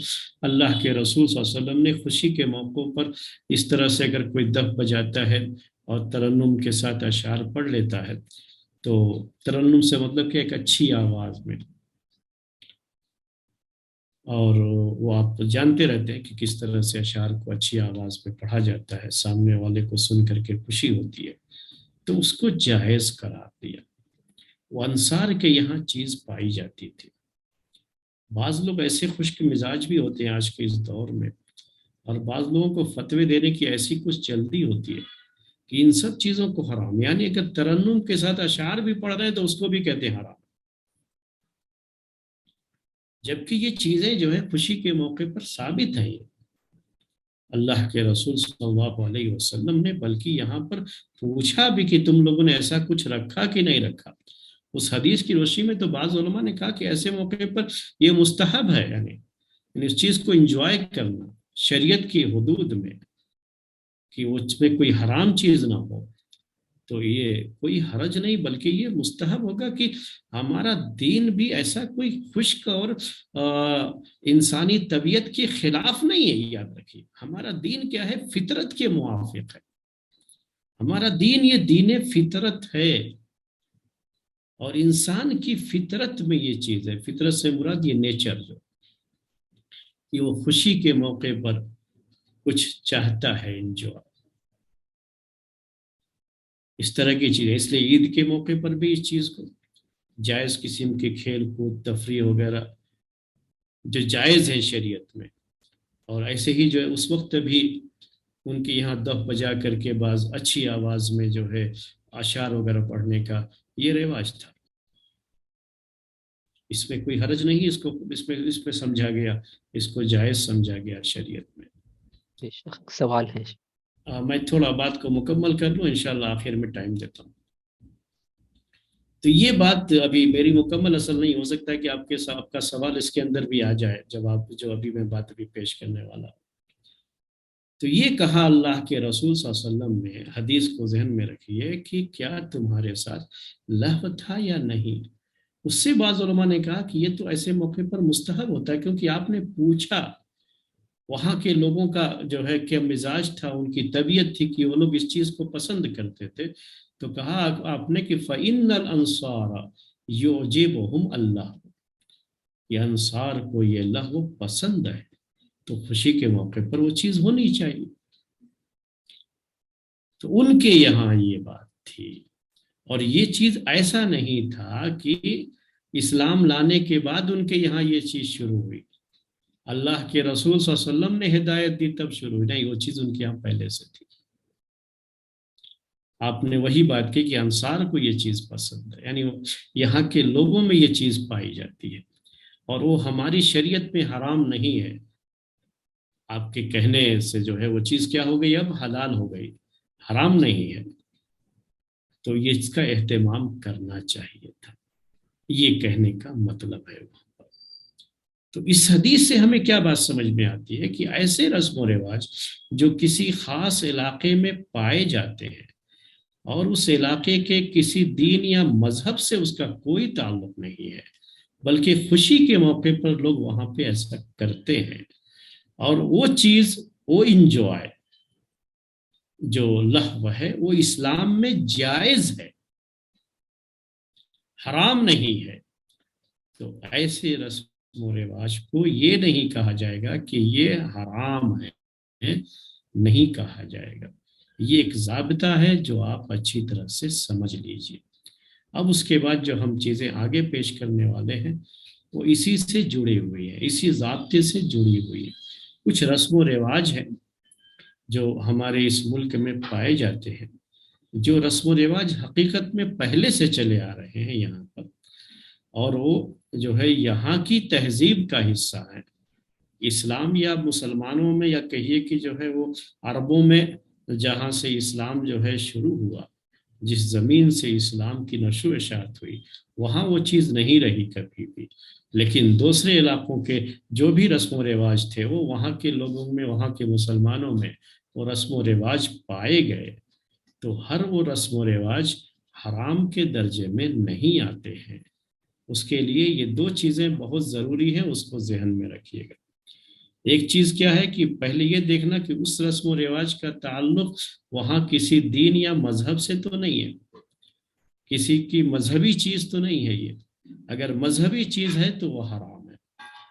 اللہ کے رسول صلی اللہ علیہ وسلم نے خوشی کے موقعوں پر اس طرح سے اگر کوئی دف بجاتا ہے اور ترنم کے ساتھ اشعار پڑھ لیتا ہے، تو ترنم سے مطلب کہ ایک اچھی آواز میں، اور وہ آپ جانتے رہتے ہیں کہ کس طرح سے اشعار کو اچھی آواز میں پڑھا جاتا ہے، سامنے والے کو سن کر کے خوشی ہوتی ہے، تو اس کو جائز قرار دیا۔ وہ انصار کے یہاں چیز پائی جاتی تھی۔ بعض لوگ ایسے خشک مزاج بھی ہوتے ہیں آج کے اس دور میں، اور بعض لوگوں کو فتوے دینے کی ایسی کچھ جلدی ہوتی ہے کہ ان سب چیزوں کو حرام، یعنی اگر ترنم کے ساتھ اشعار بھی پڑھ رہے ہیں تو اس کو بھی کہتے ہیں حرام، جبکہ یہ چیزیں جو ہے خوشی کے موقع پر ثابت ہیں اللہ کے رسول صلی اللہ علیہ وسلم نے، بلکہ یہاں پر پوچھا بھی کہ تم لوگوں نے ایسا کچھ رکھا کہ نہیں رکھا۔ اس حدیث کی روشنی میں تو بعض علماء نے کہا کہ ایسے موقع پر یہ مستحب ہے، یعنی اس چیز کو انجوائے کرنا شریعت کی حدود میں، کہ اس میں کوئی حرام چیز نہ ہو، تو یہ کوئی حرج نہیں، بلکہ یہ مستحب ہوگا کہ ہمارا دین بھی ایسا کوئی خشک اور انسانی طبیعت کے خلاف نہیں ہے، یاد رکھیے ہمارا دین کیا ہے، فطرت کے موافق ہے، ہمارا دین یہ دین فطرت ہے، اور انسان کی فطرت میں یہ چیز ہے، فطرت سے مراد یہ نیچر جو کہ وہ خوشی کے موقع پر کچھ چاہتا ہے، انجوائے، اس طرح کی چیزیں، اس لیے عید کے موقع پر بھی اس چیز کو جائز قسم کے کھیل کود تفریح وغیرہ جو جائز ہیں شریعت میں، اور ایسے ہی جو ہے اس وقت بھی ان کے یہاں دف بجا کر کے بعض اچھی آواز میں جو ہے اشعار وغیرہ پڑھنے کا یہ رواج تھا، اس میں کوئی حرج نہیں، اس پہ سمجھا گیا، اس کو جائز سمجھا گیا شریعت میں۔ سوال ہے؟ میں تھوڑا بات کو مکمل کر لوں، انشاءاللہ آخر میں ٹائم دیتا ہوں۔ تو یہ بات ابھی میری مکمل اصل نہیں، ہو سکتا ہے کہ آپ کا سوال اس کے اندر بھی آ جائے، جواب جو ابھی میں بات ابھی پیش کرنے والا ہوں۔ تو یہ کہا اللہ کے رسول صلی اللہ علیہ وسلم نے، حدیث کو ذہن میں رکھیے، کہ کیا تمہارے ساتھ لہو تھا یا نہیں؟ اس سے بعض علماء نے کہا کہ یہ تو ایسے موقع پر مستحب ہوتا ہے، کیونکہ آپ نے پوچھا وہاں کے لوگوں کا جو ہے کیا مزاج تھا، ان کی طبیعت تھی کہ وہ لوگ اس چیز کو پسند کرتے تھے، تو کہا آپ نے کہ فَإِنَّ الْأَنصَارَ يُعْجِبُهُمْ اللَّهُ، یہ انصار کو یہ لہو پسند ہے، تو خوشی کے موقع پر وہ چیز ہونی چاہیے. تو ان کے یہاں یہ بات تھی. اور یہ چیز ایسا نہیں تھا کہ اسلام لانے کے بعد ان کے یہاں یہ چیز شروع ہوئی، اللہ کے رسول صلی اللہ علیہ وسلم نے ہدایت دی تب شروع ہوئی، نہیں، وہ چیز ان کے یہاں پہلے سے تھی. آپ نے وہی بات کی کہ انصار کو یہ چیز پسند ہے، یعنی یہاں کے لوگوں میں یہ چیز پائی جاتی ہے، اور وہ ہماری شریعت میں حرام نہیں ہے. آپ کے کہنے سے جو ہے وہ چیز کیا ہو گئی، اب حلال ہو گئی، حرام نہیں ہے. تو یہ اس کا اہتمام کرنا چاہیے تھا، یہ کہنے کا مطلب ہے. تو اس حدیث سے ہمیں کیا بات سمجھ میں آتی ہے کہ ایسے رسم و رواج جو کسی خاص علاقے میں پائے جاتے ہیں اور اس علاقے کے کسی دین یا مذہب سے اس کا کوئی تعلق نہیں ہے، بلکہ خوشی کے موقع پر لوگ وہاں پہ ایسا کرتے ہیں، اور وہ چیز، وہ انجوائے جو لہو ہے وہ اسلام میں جائز ہے، حرام نہیں ہے. تو ایسے رسم و رواج کو یہ نہیں کہا جائے گا کہ یہ حرام ہے، نہیں کہا جائے گا. یہ ایک ضابطہ ہے جو آپ اچھی طرح سے سمجھ لیجئے. اب اس کے بعد جو ہم چیزیں آگے پیش کرنے والے ہیں وہ اسی سے جڑی ہوئی ہیں، اسی ضابطے سے جڑی ہوئی ہیں. کچھ رسم و رواج ہیں جو ہمارے اس ملک میں پائے جاتے ہیں، جو رسم و رواج حقیقت میں پہلے سے چلے آ رہے ہیں یہاں پر، اور وہ جو ہے یہاں کی تہذیب کا حصہ ہے. اسلام یا مسلمانوں میں، یا کہیے کہ جو ہے وہ عربوں میں جہاں سے اسلام جو ہے شروع ہوا، جس زمین سے اسلام کی نشو و اشاعت ہوئی، وہاں وہ چیز نہیں رہی کبھی بھی. لیکن دوسرے علاقوں کے جو بھی رسم و رواج تھے وہ وہاں کے لوگوں میں، وہاں کے مسلمانوں میں وہ رسم و رواج پائے گئے. تو ہر وہ رسم و رواج حرام کے درجے میں نہیں آتے ہیں. اس کے لیے یہ دو چیزیں بہت ضروری ہیں، اس کو ذہن میں رکھیے گا. ایک چیز کیا ہے کہ پہلے یہ دیکھنا کہ اس رسم و رواج کا تعلق وہاں کسی دین یا مذہب سے تو نہیں ہے، کسی کی مذہبی چیز تو نہیں ہے. یہ اگر مذہبی چیز ہے تو وہ حرام ہے،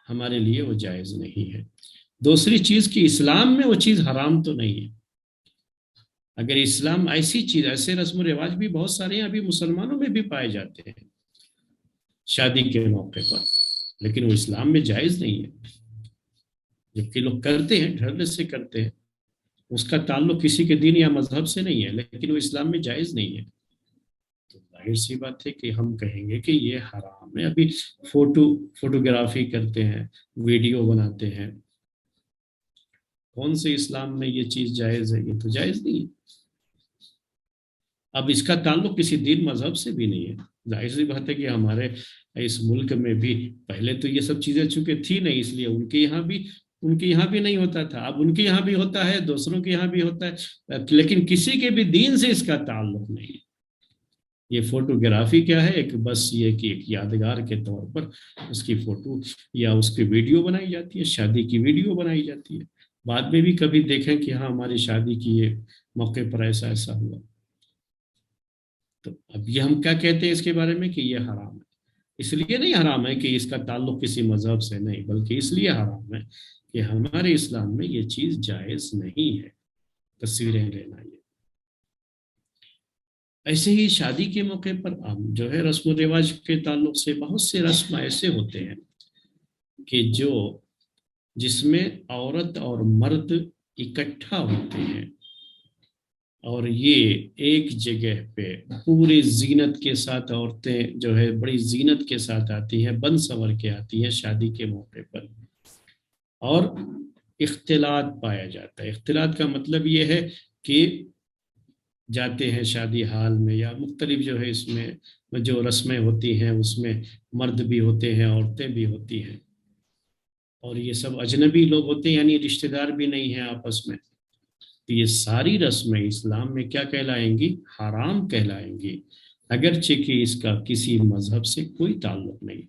ہمارے لیے وہ جائز نہیں ہے. دوسری چیز کہ اسلام میں وہ چیز حرام تو نہیں ہے. اگر اسلام ایسی چیز، ایسے رسم و رواج بھی بہت سارے ہیں ابھی مسلمانوں میں بھی پائے جاتے ہیں شادی کے موقع پر، لیکن وہ اسلام میں جائز نہیں ہے، جبکہ لوگ کرتے ہیں، ڈھرنے سے کرتے ہیں. اس کا تعلق کسی کے دین یا مذہب سے نہیں ہے، لیکن وہ اسلام میں جائز نہیں ہے. تو ظاہر سی بات ہے کہ ہم کہیں گے کہ یہ حرام ہے. ابھی فوٹوگرافی کرتے ہیں، ویڈیو بناتے ہیں، کون سے اسلام میں یہ چیز جائز ہے؟ یہ تو جائز نہیں ہے. اب اس کا تعلق کسی دین مذہب سے بھی نہیں ہے. ظاہر سی بات ہے کہ ہمارے اس ملک میں بھی پہلے تو یہ سب چیزیں چونکہ تھی نہیں، اس لیے ان کے یہاں بھی نہیں ہوتا تھا. اب ان کے یہاں بھی ہوتا ہے، دوسروں کے یہاں بھی ہوتا ہے، لیکن کسی کے بھی دین سے اس کا تعلق نہیں ہے. یہ فوٹوگرافی کیا ہے؟ ایک بس یہ کہ ایک یادگار کے طور پر اس کی فوٹو یا اس کی ویڈیو بنائی جاتی ہے، شادی کی ویڈیو بنائی جاتی ہے. بعد میں بھی کبھی دیکھیں کہ ہاں ہماری شادی کی یہ موقع پر ایسا ایسا ہوا. تو اب یہ ہم کیا کہتے ہیں اس کے بارے میں کہ یہ حرام ہے. اس لیے نہیں حرام ہے کہ اس کا تعلق کسی مذہب سے نہیں، بلکہ اس لیے حرام ہے کہ ہمارے اسلام میں یہ چیز جائز نہیں ہے، تصویریں لینا. یہ ایسے ہی شادی کے موقع پر جو ہے رسم و رواج کے تعلق سے بہت سے رسم ایسے ہوتے ہیں کہ جس میں عورت اور مرد اکٹھا ہوتے ہیں، اور یہ ایک جگہ پہ پوری زینت کے ساتھ عورتیں جو ہے بڑی زینت کے ساتھ آتی ہیں، بن سنور کے آتی ہیں شادی کے موقع پر، اور اختلاط پایا جاتا ہے. اختلاط کا مطلب یہ ہے کہ جاتے ہیں شادی حال میں، یا مختلف جو ہے اس میں جو رسمیں ہوتی ہیں اس میں مرد بھی ہوتے ہیں، عورتیں بھی ہوتی ہیں، اور یہ سب اجنبی لوگ ہوتے ہیں، یعنی رشتہ دار بھی نہیں ہیں آپس میں. تو یہ ساری رسمیں اسلام میں کیا کہلائیں گی؟ حرام کہلائیں گی، اگرچہ کہ اس کا کسی مذہب سے کوئی تعلق نہیں،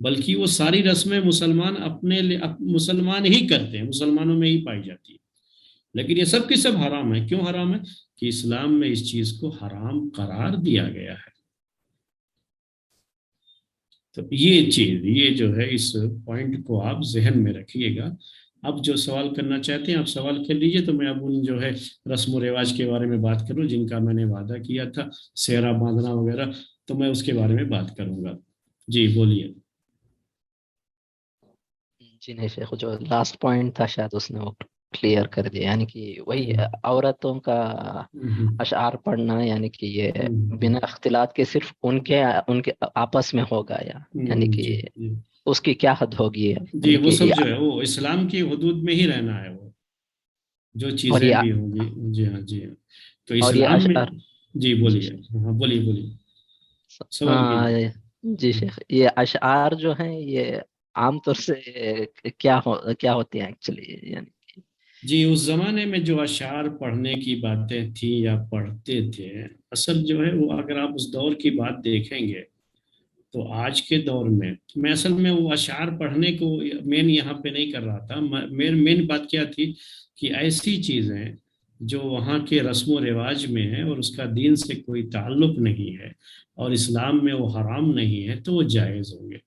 بلکہ وہ ساری رسمیں مسلمان ہی کرتے ہیں، مسلمانوں میں ہی پائی جاتی ہے. لیکن یہ سب کی سب حرام ہے. کیوں حرام ہے؟ کہ اسلام میں اس چیز کو حرام قرار دیا گیا ہے. تو یہ چیز، یہ جو ہے اس پوائنٹ کو آپ ذہن میں رکھیے گا اب جو سوال کرنا چاہتے ہیں آپ سوال کر لیجئے، تو میں اب ان جو ہے رسم و رواج کے بارے میں بات کروں جن کا میں نے وعدہ کیا تھا، سہرا باندھنا وغیرہ، تو میں اس کے بارے میں بات کروں گا۔ جی بولیے۔ جی نہیں شیخ، جو لاسٹ پوائنٹ تھا شاید اس نے وہ کلیئر کر دیا، یعنی کہ وہی عورتوں کا اشعار پڑھنا، یعنی کہ یہ بنا اختلاط کے صرف ان کے آپس میں ہوگا، یعنی کہ جی جی اس کی کیا حد ہوگی، جی، یعنی وہ کہ سب جو ہے وہ اسلام کی حدود میں ہی رہنا ہے، وہ جو اور چیزیں یہ بھی ہوں گی۔ جی ہاں جی ہاں، تو اور یہ اسلام میں۔ اشعار جی جی بولیے، شیخ، ہاں بولیے بولیے، سوال آ، کیجیے۔ جی شیخ، یہ اشعار جو ہیں یہ عام طور سے کیا ہوتے ہیں ایکچولی، یعنی جی اس زمانے میں جو اشعار پڑھنے کی باتیں تھیں یا پڑھتے تھے، اصل جو ہے وہ اگر آپ اس دور کی بات دیکھیں گے تو آج کے دور میں اصل میں وہ اشعار پڑھنے کو مین یہاں پہ نہیں کر رہا تھا۔ مین بات کیا تھی کہ ایسی چیزیں جو وہاں کے رسم و رواج میں ہیں اور اس کا دین سے کوئی تعلق نہیں ہے اور اسلام میں وہ حرام نہیں ہے تو وہ جائز ہوں گے۔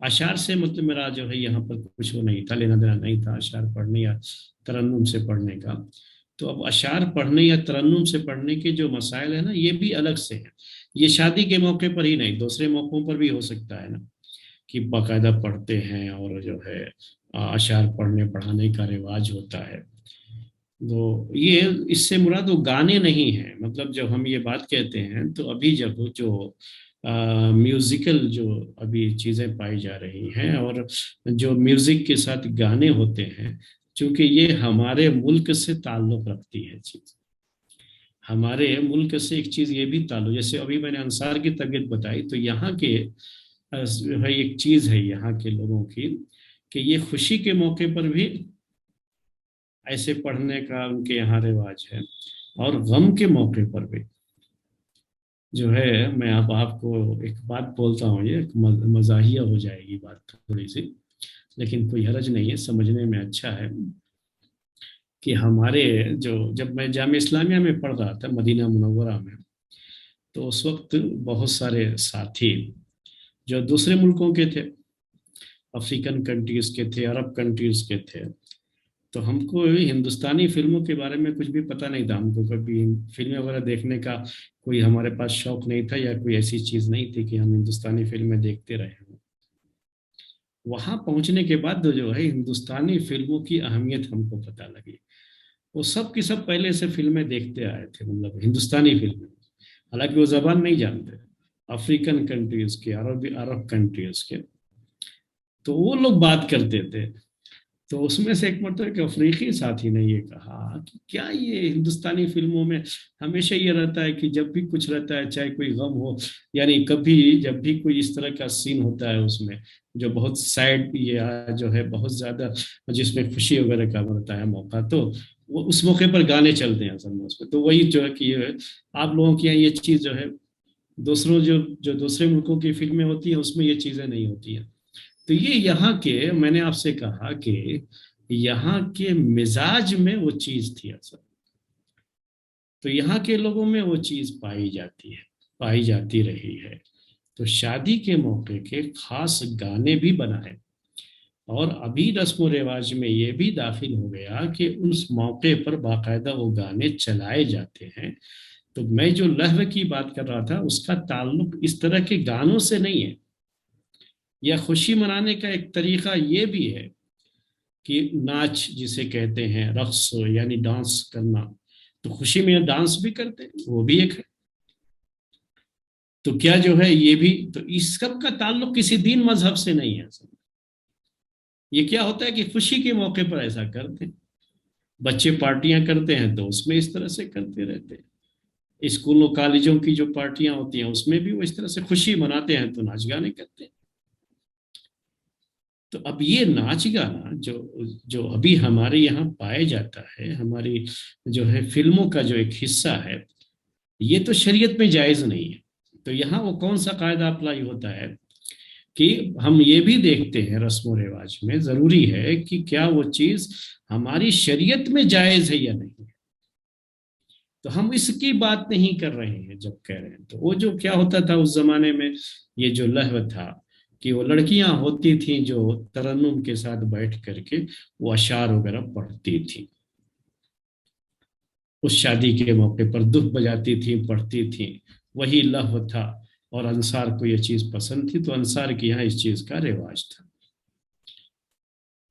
اشعار سے مطلب میرا جو ہے یہاں پر کچھ وہ نہیں تھا، لینا دینا نہیں تھا اشعار پڑھنے یا ترنم سے پڑھنے کا۔ تو اب اشعار پڑھنے یا ترنم سے پڑھنے کے جو مسائل ہیں نا، یہ بھی الگ سے ہیں۔ یہ شادی کے موقع پر ہی نہیں، دوسرے موقعوں پر بھی ہو سکتا ہے نا، کہ باقاعدہ پڑھتے ہیں اور جو ہے اشعار پڑھنے پڑھانے کا رواج ہوتا ہے۔ تو یہ اس سے مراد وہ گانے نہیں ہیں، مطلب جب ہم یہ بات کہتے ہیں تو ابھی جب جو میوزیکل جو ابھی چیزیں پائی جا رہی ہیں اور جو میوزک کے ساتھ گانے ہوتے ہیں، چونکہ یہ ہمارے ملک سے تعلق رکھتی ہے چیز، ہمارے ملک سے ایک چیز یہ بھی تعلق، جیسے ابھی میں نے انصار کی طبیعت بتائی، تو یہاں کے بھائی ایک چیز ہے یہاں کے لوگوں کی کہ یہ خوشی کے موقع پر بھی ایسے پڑھنے کا ان کے یہاں رواج ہے، اور غم کے موقع پر بھی جو ہے، میں اب آپ کو ایک بات بولتا ہوں، یہ ایک مزاحیہ ہو جائے گی بات تھوڑی سی، لیکن کوئی حرج نہیں ہے، سمجھنے میں اچھا ہے کہ ہمارے جب میں جامعہ اسلامیہ میں پڑھ رہا تھا مدینہ منورہ میں، تو اس وقت بہت سارے ساتھی جو دوسرے ملکوں کے تھے، افریقن کنٹریز کے تھے، عرب کنٹریز کے تھے، تو ہم کو ہندوستانی فلموں کے بارے میں کچھ بھی پتہ نہیں تھا، ہم کو کبھی فلمیں وغیرہ دیکھنے کا کوئی ہمارے پاس شوق نہیں تھا یا کوئی ایسی چیز نہیں تھی کہ ہم ہندوستانی فلمیں دیکھتے رہے ہوں۔ وہاں پہنچنے کے بعد جو ہے ہندوستانی فلموں کی اہمیت ہم کو پتہ لگی۔ وہ سب کی سب پہلے سے فلمیں دیکھتے آئے تھے، مطلب ہندوستانی فلمیں، حالانکہ وہ زبان نہیں جانتے، افریقن کنٹریز کے، عرب کنٹریز کے، تو وہ لوگ بات کرتے تھے۔ تو اس میں سے ایک مرتبہ ایک افریقی ساتھی نے یہ کہا کہ کیا یہ ہندوستانی فلموں میں ہمیشہ یہ رہتا ہے کہ جب بھی کچھ رہتا ہے، چاہے کوئی غم ہو، یعنی کبھی جب بھی کوئی اس طرح کا سین ہوتا ہے اس میں جو بہت سیڈ یا جو ہے بہت زیادہ جس میں خوشی وغیرہ کا بنتا ہے موقع، تو وہ اس موقع پر گانے چلتے ہیں اصل میں اس میں، تو وہی جو ہے کہ یہ آپ لوگوں کے یہاں یہ چیز جو ہے دوسروں جو دوسرے ملکوں کی فلمیں ہوتی ہیں اس میں یہ چیزیں نہیں ہوتی ہیں۔ تو یہ یہاں کے، میں نے آپ سے کہا کہ یہاں کے مزاج میں وہ چیز تھی اصل، تو یہاں کے لوگوں میں وہ چیز پائی جاتی ہے، پائی جاتی رہی ہے۔ تو شادی کے موقع کے خاص گانے بھی بنائے، اور ابھی رسم و رواج میں یہ بھی داخل ہو گیا کہ اس موقع پر باقاعدہ وہ گانے چلائے جاتے ہیں۔ تو میں جو لہو کی بات کر رہا تھا اس کا تعلق اس طرح کے گانوں سے نہیں ہے، یا خوشی منانے کا ایک طریقہ یہ بھی ہے کہ ناچ جسے کہتے ہیں، رقص یعنی ڈانس کرنا، تو خوشی میں ڈانس بھی کرتے ہیں، وہ بھی ایک ہے۔ تو کیا جو ہے یہ بھی، تو اس سب کا تعلق کسی دین مذہب سے نہیں ہے اصل میں۔ یہ کیا ہوتا ہے کہ خوشی کے موقع پر ایسا کرتے ہیں، بچے پارٹیاں کرتے ہیں تو اس میں اس طرح سے کرتے رہتے ہیں، اسکولوں کالجوں کی جو پارٹیاں ہوتی ہیں اس میں بھی وہ اس طرح سے خوشی مناتے ہیں تو ناچ گانے کرتے ہیں۔ تو اب یہ ناچ گانا جو ابھی ہمارے یہاں پائے جاتا ہے، ہماری جو ہے فلموں کا جو ایک حصہ ہے، یہ تو شریعت میں جائز نہیں ہے۔ تو یہاں وہ کون سا قاعدہ اپلائی ہوتا ہے کہ ہم یہ بھی دیکھتے ہیں رسم و رواج میں ضروری ہے کہ کیا وہ چیز ہماری شریعت میں جائز ہے یا نہیں، تو ہم اس کی بات نہیں کر رہے ہیں جب کہہ رہے ہیں۔ تو وہ جو کیا ہوتا تھا اس زمانے میں، یہ جو لہو تھا کہ وہ لڑکیاں ہوتی تھیں جو ترنم کے ساتھ بیٹھ کر کے وہ اشعار وغیرہ پڑھتی تھیں، اس شادی کے موقع پر دف بجاتی تھیں، پڑھتی تھیں، وہی لہو تھا، اور انصار کو یہ چیز پسند تھی، تو انصار کے یہاں اس چیز کا رواج تھا۔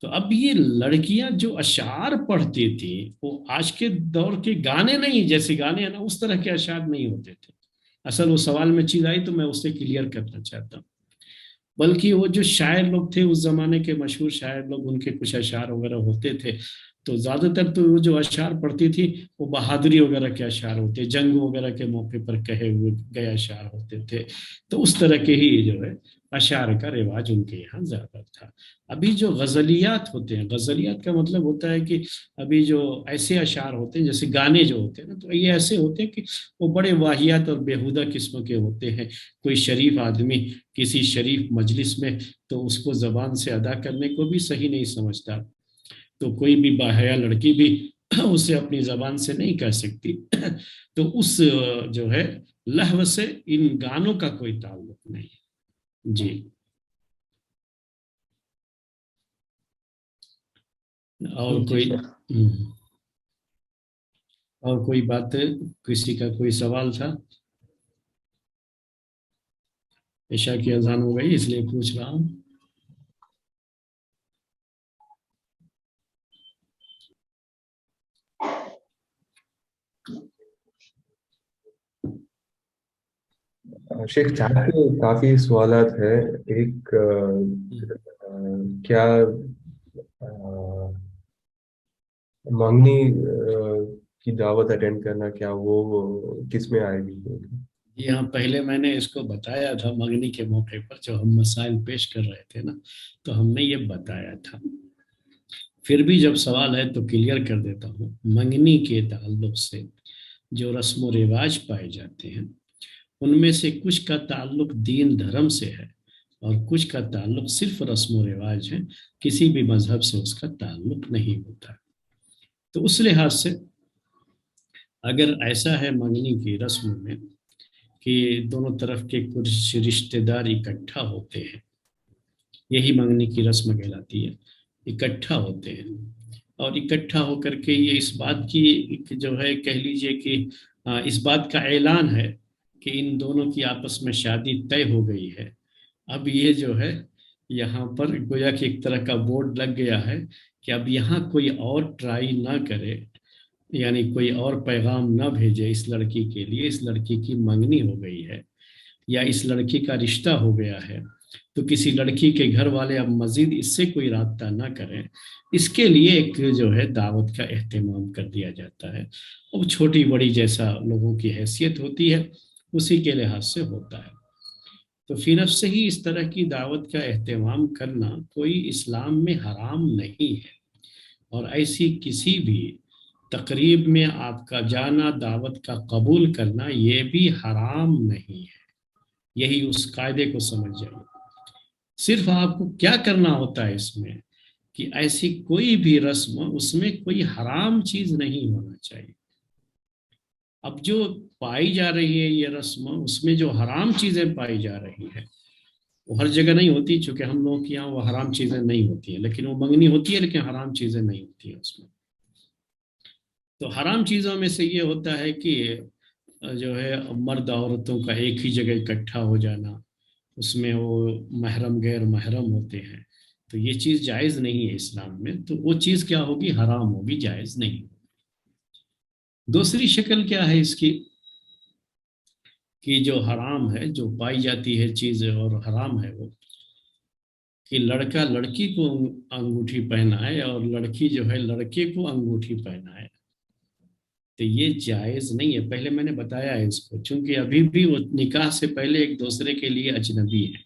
تو اب یہ لڑکیاں جو اشعار پڑھتی تھیں وہ آج کے دور کے گانے نہیں، جیسے گانے ہیں نا اس طرح کے اشعار نہیں ہوتے تھے۔ اصل وہ سوال میں چیز آئی تو میں اسے کلیئر کرنا چاہتا ہوں، بلکہ وہ جو شاعر لوگ تھے اس زمانے کے مشہور شاعر لوگ، ان کے کچھ اشعار وغیرہ ہوتے تھے، تو زیادہ تر تو وہ جو اشعار پڑھتی تھی وہ بہادری وغیرہ کے اشعار ہوتے، جنگ وغیرہ کے موقع پر کہے ہوئے گئے اشعار ہوتے تھے، تو اس طرح کے ہی جو ہے اشعار کا رواج ان کے یہاں زیادہ تھا۔ ابھی جو غزلیات ہوتے ہیں، غزلیات کا مطلب ہوتا ہے کہ ابھی جو ایسے اشعار ہوتے ہیں جیسے گانے جو ہوتے ہیں نا، تو یہ ایسے ہوتے ہیں کہ وہ بڑے واہیات اور بیہودہ قسم کے ہوتے ہیں۔ کوئی شریف آدمی کسی شریف مجلس میں تو اس کو زبان سے ادا کرنے کو بھی صحیح نہیں سمجھتا، تو کوئی بھی باحیا لڑکی بھی اسے اپنی زبان سے نہیں کہہ سکتی، تو اس جو ہے لہو سے ان گانوں کا کوئی تعلق نہیں۔ جی اور جی کوئی شیخ، اور کوئی بات ہے؟ کسی کا کوئی سوال تھا؟ عشاء کی اذان ہو گئی اس لیے پوچھ رہا ہوں۔ شیخ چاہت کے کافی سوالات ہیں۔ ایک کیا منگنی کی دعوت اٹینڈ کرنا کیا وہ کس میں آئے گی؟ جی ہاں، پہلے میں نے اس کو بتایا تھا منگنی کے موقع پر جو ہم مسائل پیش کر رہے تھے نا، تو ہم نے یہ بتایا تھا، پھر بھی جب سوال ہے تو کلیئر کر دیتا ہوں۔ منگنی کے تعلق سے جو رسم و رواج پائے جاتے ہیں ان میں سے کچھ کا تعلق دین دھرم سے ہے اور کچھ کا تعلق صرف رسم و رواج ہے، کسی بھی مذہب سے اس کا تعلق نہیں ہوتا۔ تو اس لحاظ سے اگر ایسا ہے منگنی کی رسم میں کہ دونوں طرف کے کچھ رشتہ دار اکٹھا ہوتے ہیں، یہی منگنی کی رسم کہلاتی ہے، اکٹھا ہوتے ہیں، اور اکٹھا ہو کر کے یہ اس بات کی جو ہے کہہ لیجئے کہ اس بات کا اعلان ہے کہ ان دونوں کی آپس میں شادی طے ہو گئی ہے۔ اب یہ جو ہے یہاں پر گویا کہ ایک طرح کا بورڈ لگ گیا ہے کہ اب یہاں کوئی اور ٹرائی نہ کرے، یعنی کوئی اور پیغام نہ بھیجے اس لڑکی کے لیے، اس لڑکی کی منگنی ہو گئی ہے یا اس لڑکی کا رشتہ ہو گیا ہے، تو کسی لڑکی کے گھر والے اب مزید اس سے کوئی رابطہ نہ کریں۔ اس کے لیے ایک جو ہے دعوت کا اہتمام کر دیا جاتا ہے، اور چھوٹی بڑی جیسا لوگوں کی حیثیت ہوتی ہے اسی کے لحاظ سے ہوتا ہے۔ تو فی نفس سے ہی اس طرح کی دعوت کا اہتمام کرنا کوئی اسلام میں حرام نہیں ہے، اور ایسی کسی بھی تقریب میں آپ کا جانا، دعوت کا قبول کرنا، یہ بھی حرام نہیں ہے۔ یہی اس قاعدے کو سمجھ جائیے۔ صرف آپ کو کیا کرنا ہوتا ہے اس میں کہ ایسی کوئی بھی رسم اس میں کوئی حرام چیز نہیں ہونا چاہیے۔ اب جو پائی جا رہی ہے یہ رسم، اس میں جو حرام چیزیں پائی جا رہی ہیں وہ ہر جگہ نہیں ہوتی، چونکہ ہم لوگوں کے یہاں وہ حرام چیزیں نہیں ہوتی ہیں، لیکن وہ منگنی ہوتی ہے لیکن حرام چیزیں نہیں ہوتی ہیں اس میں۔ تو حرام چیزوں میں سے یہ ہوتا ہے کہ جو ہے مرد عورتوں کا ایک ہی جگہ اکٹھا ہو جانا، اس میں وہ محرم غیر محرم ہوتے ہیں، تو یہ چیز جائز نہیں ہے اسلام میں، تو وہ چیز کیا ہوگی؟ حرام ہوگی، جائز نہیں۔ دوسری شکل کیا ہے اس کی کہ جو حرام ہے، جو پائی جاتی ہے چیز اور حرام ہے، وہ کہ لڑکا لڑکی کو انگوٹھی پہنائے اور لڑکی جو ہے لڑکے کو انگوٹھی پہنائے، تو یہ جائز نہیں ہے۔ پہلے میں نے بتایا ہے اس کو، چونکہ ابھی بھی وہ نکاح سے پہلے ایک دوسرے کے لیے اجنبی ہے،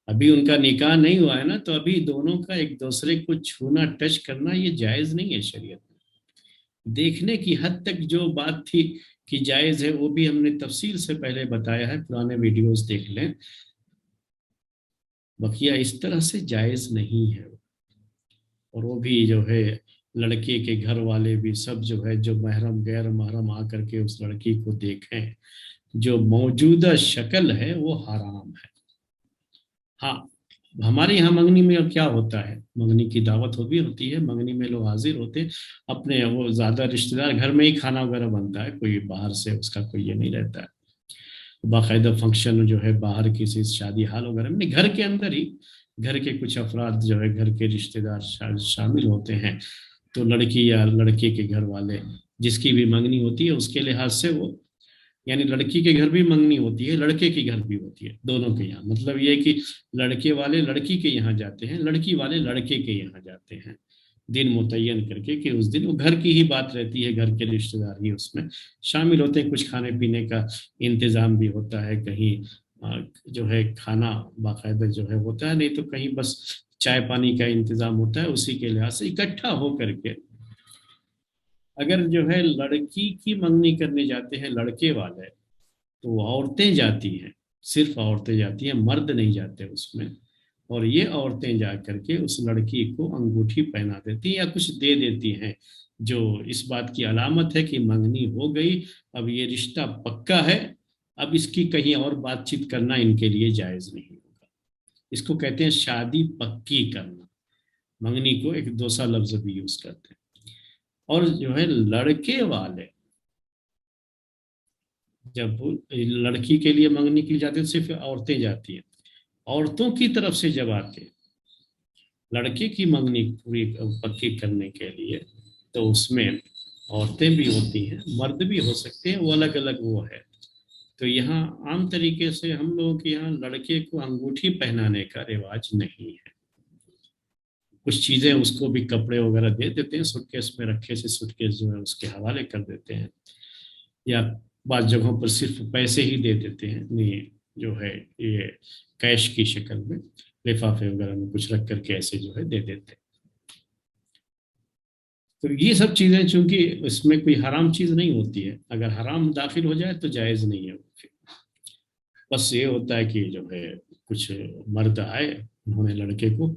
ابھی ان کا نکاح نہیں ہوا ہے نا، تو ابھی دونوں کا ایک دوسرے کو چھونا، ٹچ کرنا یہ جائز نہیں ہے شریعت میں۔ دیکھنے کی حد تک جو بات تھی کہ جائز ہے وہ بھی ہم نے تفصیل سے پہلے بتایا ہے، پرانے ویڈیوز دیکھ لیں، بقیہ اس طرح سے جائز نہیں ہے۔ اور وہ بھی جو ہے لڑکے کے گھر والے بھی سب جو ہے، جو محرم غیر محرم آ کر کے اس لڑکی کو دیکھیں، جو موجودہ شکل ہے وہ حرام ہے۔ ہاں ہمارے یہاں منگنی میں کیا ہوتا ہے، منگنی کی دعوت بھی ہوتی ہے، منگنی میں لوگ حاضر ہوتے ہیں اپنے، وہ زیادہ رشتہ دار، گھر میں ہی کھانا وغیرہ بنتا ہے، کوئی باہر سے اس کا کوئی یہ نہیں رہتا ہے، باقاعدہ فنکشن جو ہے باہر کسی شادی حال وغیرہ میں نہیں، گھر کے اندر ہی گھر کے کچھ افراد جو ہے گھر کے رشتہ دار شامل ہوتے ہیں، تو لڑکی یا لڑکے کے گھر والے جس کی بھی منگنی ہوتی ہے اس کے لحاظ سے وہ، یعنی لڑکی کے گھر بھی منگنی ہوتی ہے، لڑکے کے گھر بھی ہوتی ہے، دونوں کے یہاں، مطلب یہ کہ لڑکے والے لڑکی کے یہاں جاتے ہیں، لڑکی والے لڑکے کے یہاں جاتے ہیں، دن متعین کر کے کہ اس دن وہ گھر کی ہی بات رہتی ہے، گھر کے رشتہ دار ہی اس میں شامل ہوتے ہیں، کچھ کھانے پینے کا انتظام بھی ہوتا ہے، کہیں جو ہے کھانا باقاعدہ جو ہے ہوتا ہے، نہیں تو کہیں بس چائے پانی کا انتظام ہوتا ہے، اسی کے لحاظ سے اکٹھا ہو کر کے اگر جو ہے لڑکی کی منگنی کرنے جاتے ہیں لڑکے والے تو وہ عورتیں جاتی ہیں، صرف عورتیں جاتی ہیں، مرد نہیں جاتے اس میں، اور یہ عورتیں جا کر کے اس لڑکی کو انگوٹھی پہنا دیتی ہیں یا کچھ دے دیتی ہیں، جو اس بات کی علامت ہے کہ منگنی ہو گئی، اب یہ رشتہ پکا ہے، اب اس کی کہیں اور بات چیت کرنا ان کے لیے جائز نہیں ہوگا، اس کو کہتے ہیں شادی پکی کرنا، منگنی کو ایک دوسرا لفظ بھی یوز کرتے ہیں۔ اور جو ہے لڑکے والے جب لڑکی کے لیے منگنی کی جاتی ہے صرف عورتیں جاتی ہیں، عورتوں کی طرف سے جب آتے ہیں لڑکے کی منگنی پوری پکی کرنے کے لیے تو اس میں عورتیں بھی ہوتی ہیں، مرد بھی ہو سکتے ہیں، وہ الگ الگ وہ ہے، تو یہاں عام طریقے سے ہم لوگوں کے یہاں لڑکے کو انگوٹھی پہنانے کا رواج نہیں ہے، کچھ چیزیں اس کو بھی کپڑے وغیرہ دے دیتے ہیں، سوٹ کیس میں رکھے سے سوٹ کیس جو ہے اس کے حوالے کر دیتے ہیں، یا بعض جگہوں پر صرف پیسے ہی دے دیتے ہیں، نہیں جو ہے یہ کیش کی شکل میں لفافے وغیرہ میں کچھ رکھ کر کے ایسے جو ہے دے دیتے ہیں۔ تو یہ سب چیزیں چونکہ اس میں کوئی حرام چیز نہیں ہوتی ہے، اگر حرام داخل ہو جائے تو جائز نہیں ہے، بس یہ ہوتا ہے کہ جو ہے کچھ مرد آئے، انہوں نے لڑکے کو،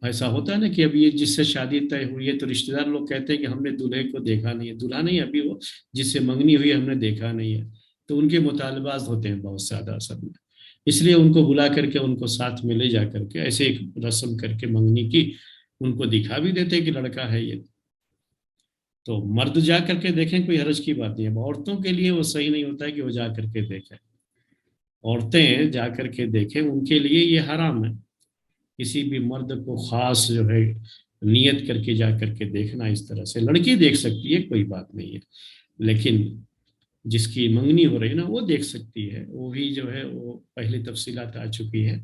ایسا ہوتا ہے نا کہ ابھی یہ جس سے شادی طے ہوئی ہے تو رشتہ دار لوگ کہتے ہیں کہ ہم نے دلہے کو دیکھا نہیں ہے، دلہا نہیں ابھی وہ جس سے منگنی ہوئی ہم نے دیکھا نہیں ہے، تو ان کے مطالبات ہوتے ہیں بہت زیادہ اصل میں، اس لیے ان کو بلا کر کے ان کو ساتھ میں لے جا کر کے ایسے ایک رسم کر کے منگنی کی ان کو دکھا بھی دیتے کہ لڑکا ہے یہ، تو مرد جا کر کے دیکھیں کوئی حرج کی بات نہیں ہے، عورتوں کے لیے وہ صحیح نہیں ہوتا ہے کہ وہ جا کر کے دیکھیں، عورتیں جا کر کے دیکھیں ان کے لیے یہ حرام ہے، کسی بھی مرد کو خاص جو ہے نیت کر کے جا کر کے دیکھنا اس طرح سے، لڑکی دیکھ سکتی ہے کوئی بات نہیں ہے، لیکن جس کی منگنی ہو رہی ہے نا وہ دیکھ سکتی ہے، وہ بھی جو ہے وہ پہلی تفصیلات آ چکی ہے،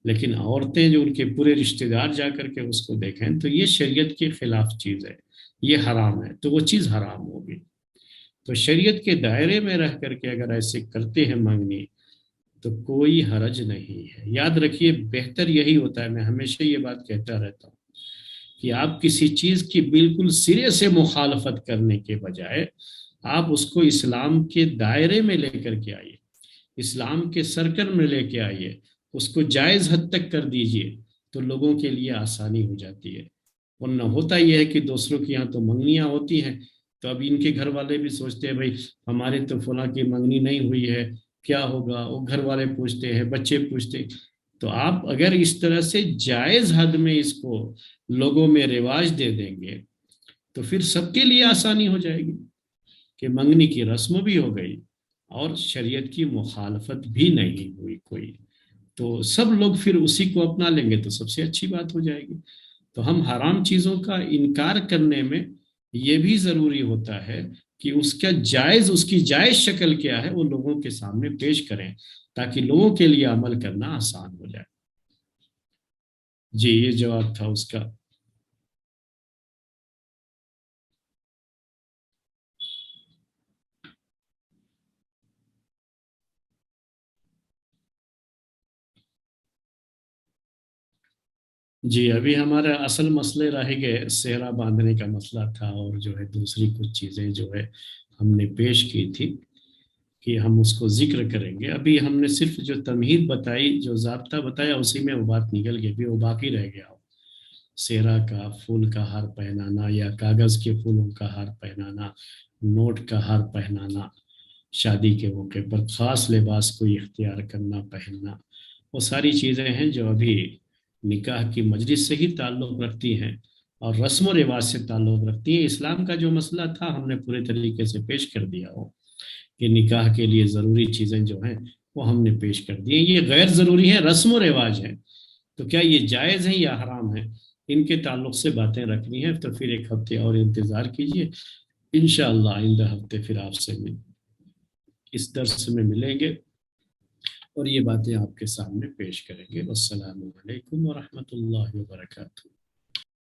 لیکن عورتیں جو ان کے پورے رشتہ دار جا کر کے اس کو دیکھیں تو یہ شریعت کے خلاف چیز ہے، یہ حرام ہے، تو وہ چیز حرام ہوگی، تو شریعت کے دائرے میں رہ کر کے اگر ایسے کرتے ہیں منگنی تو کوئی حرج نہیں ہے، یاد رکھیے بہتر یہی ہوتا ہے، میں ہمیشہ یہ بات کہتا رہتا ہوں کہ آپ کسی چیز کی بالکل سرے سے مخالفت کرنے کے بجائے آپ اس کو اسلام کے دائرے میں لے کر کے آئیے، اسلام کے سرکل میں لے کے آئیے، اس کو جائز حد تک کر دیجئے تو لوگوں کے لیے آسانی ہو جاتی ہے، ورنہ ہوتا یہ ہے کہ دوسروں کے یہاں تو منگنیاں ہوتی ہیں تو اب ان کے گھر والے بھی سوچتے ہیں بھائی ہمارے تو فلاں کی منگنی نہیں ہوئی ہے کیا ہوگا، وہ گھر والے پوچھتے ہیں، بچے پوچھتے ہیں، تو آپ اگر اس طرح سے جائز حد میں اس کو لوگوں میں رواج دے دیں گے تو پھر سب کے لیے آسانی ہو جائے گی کہ منگنی کی رسم بھی ہو گئی اور شریعت کی مخالفت بھی نہیں ہوئی کوئی، تو سب لوگ پھر اسی کو اپنا لیں گے تو سب سے اچھی بات ہو جائے گی، تو ہم حرام چیزوں کا انکار کرنے میں یہ بھی ضروری ہوتا ہے کہ اس کی جائز شکل کیا ہے وہ لوگوں کے سامنے پیش کریں تاکہ لوگوں کے لیے عمل کرنا آسان ہو جائے۔ جی یہ جواب تھا اس کا۔ جی ابھی ہمارا اصل مسئلے رہ گئے، سہرا باندھنے کا مسئلہ تھا اور جو ہے دوسری کچھ چیزیں جو ہے ہم نے پیش کی تھی کہ ہم اس کو ذکر کریں گے، ابھی ہم نے صرف جو تمہید بتائی، جو ضابطہ بتایا اسی میں وہ بات نکل گئی، ابھی وہ باقی رہ گیا، سہرا کا پھول کا ہار پہنانا یا کاغذ کے پھولوں کا ہار پہنانا، نوٹ کا ہار پہنانا، شادی کے موقع پر خاص لباس کو اختیار کرنا پہننا، وہ ساری چیزیں ہیں جو ابھی نکاح کی مجلس سے ہی تعلق رکھتی ہیں اور رسم و رواج سے تعلق رکھتی ہیں۔ اسلام کا جو مسئلہ تھا ہم نے پورے طریقے سے پیش کر دیا ہو کہ نکاح کے لیے ضروری چیزیں جو ہیں وہ ہم نے پیش کر دی ہیں۔ یہ غیر ضروری ہے، رسم و رواج ہے، تو کیا یہ جائز ہے یا حرام ہے، ان کے تعلق سے باتیں رکھنی ہیں۔ تو پھر ایک ہفتے اور انتظار کیجئے، انشاءاللہ آئندہ ہفتے پھر آپ سے اس درس میں ملیں گے اور یہ باتیں آپ کے سامنے پیش کریں گے۔ والسلام علیکم ورحمۃ اللہ وبرکاتہ۔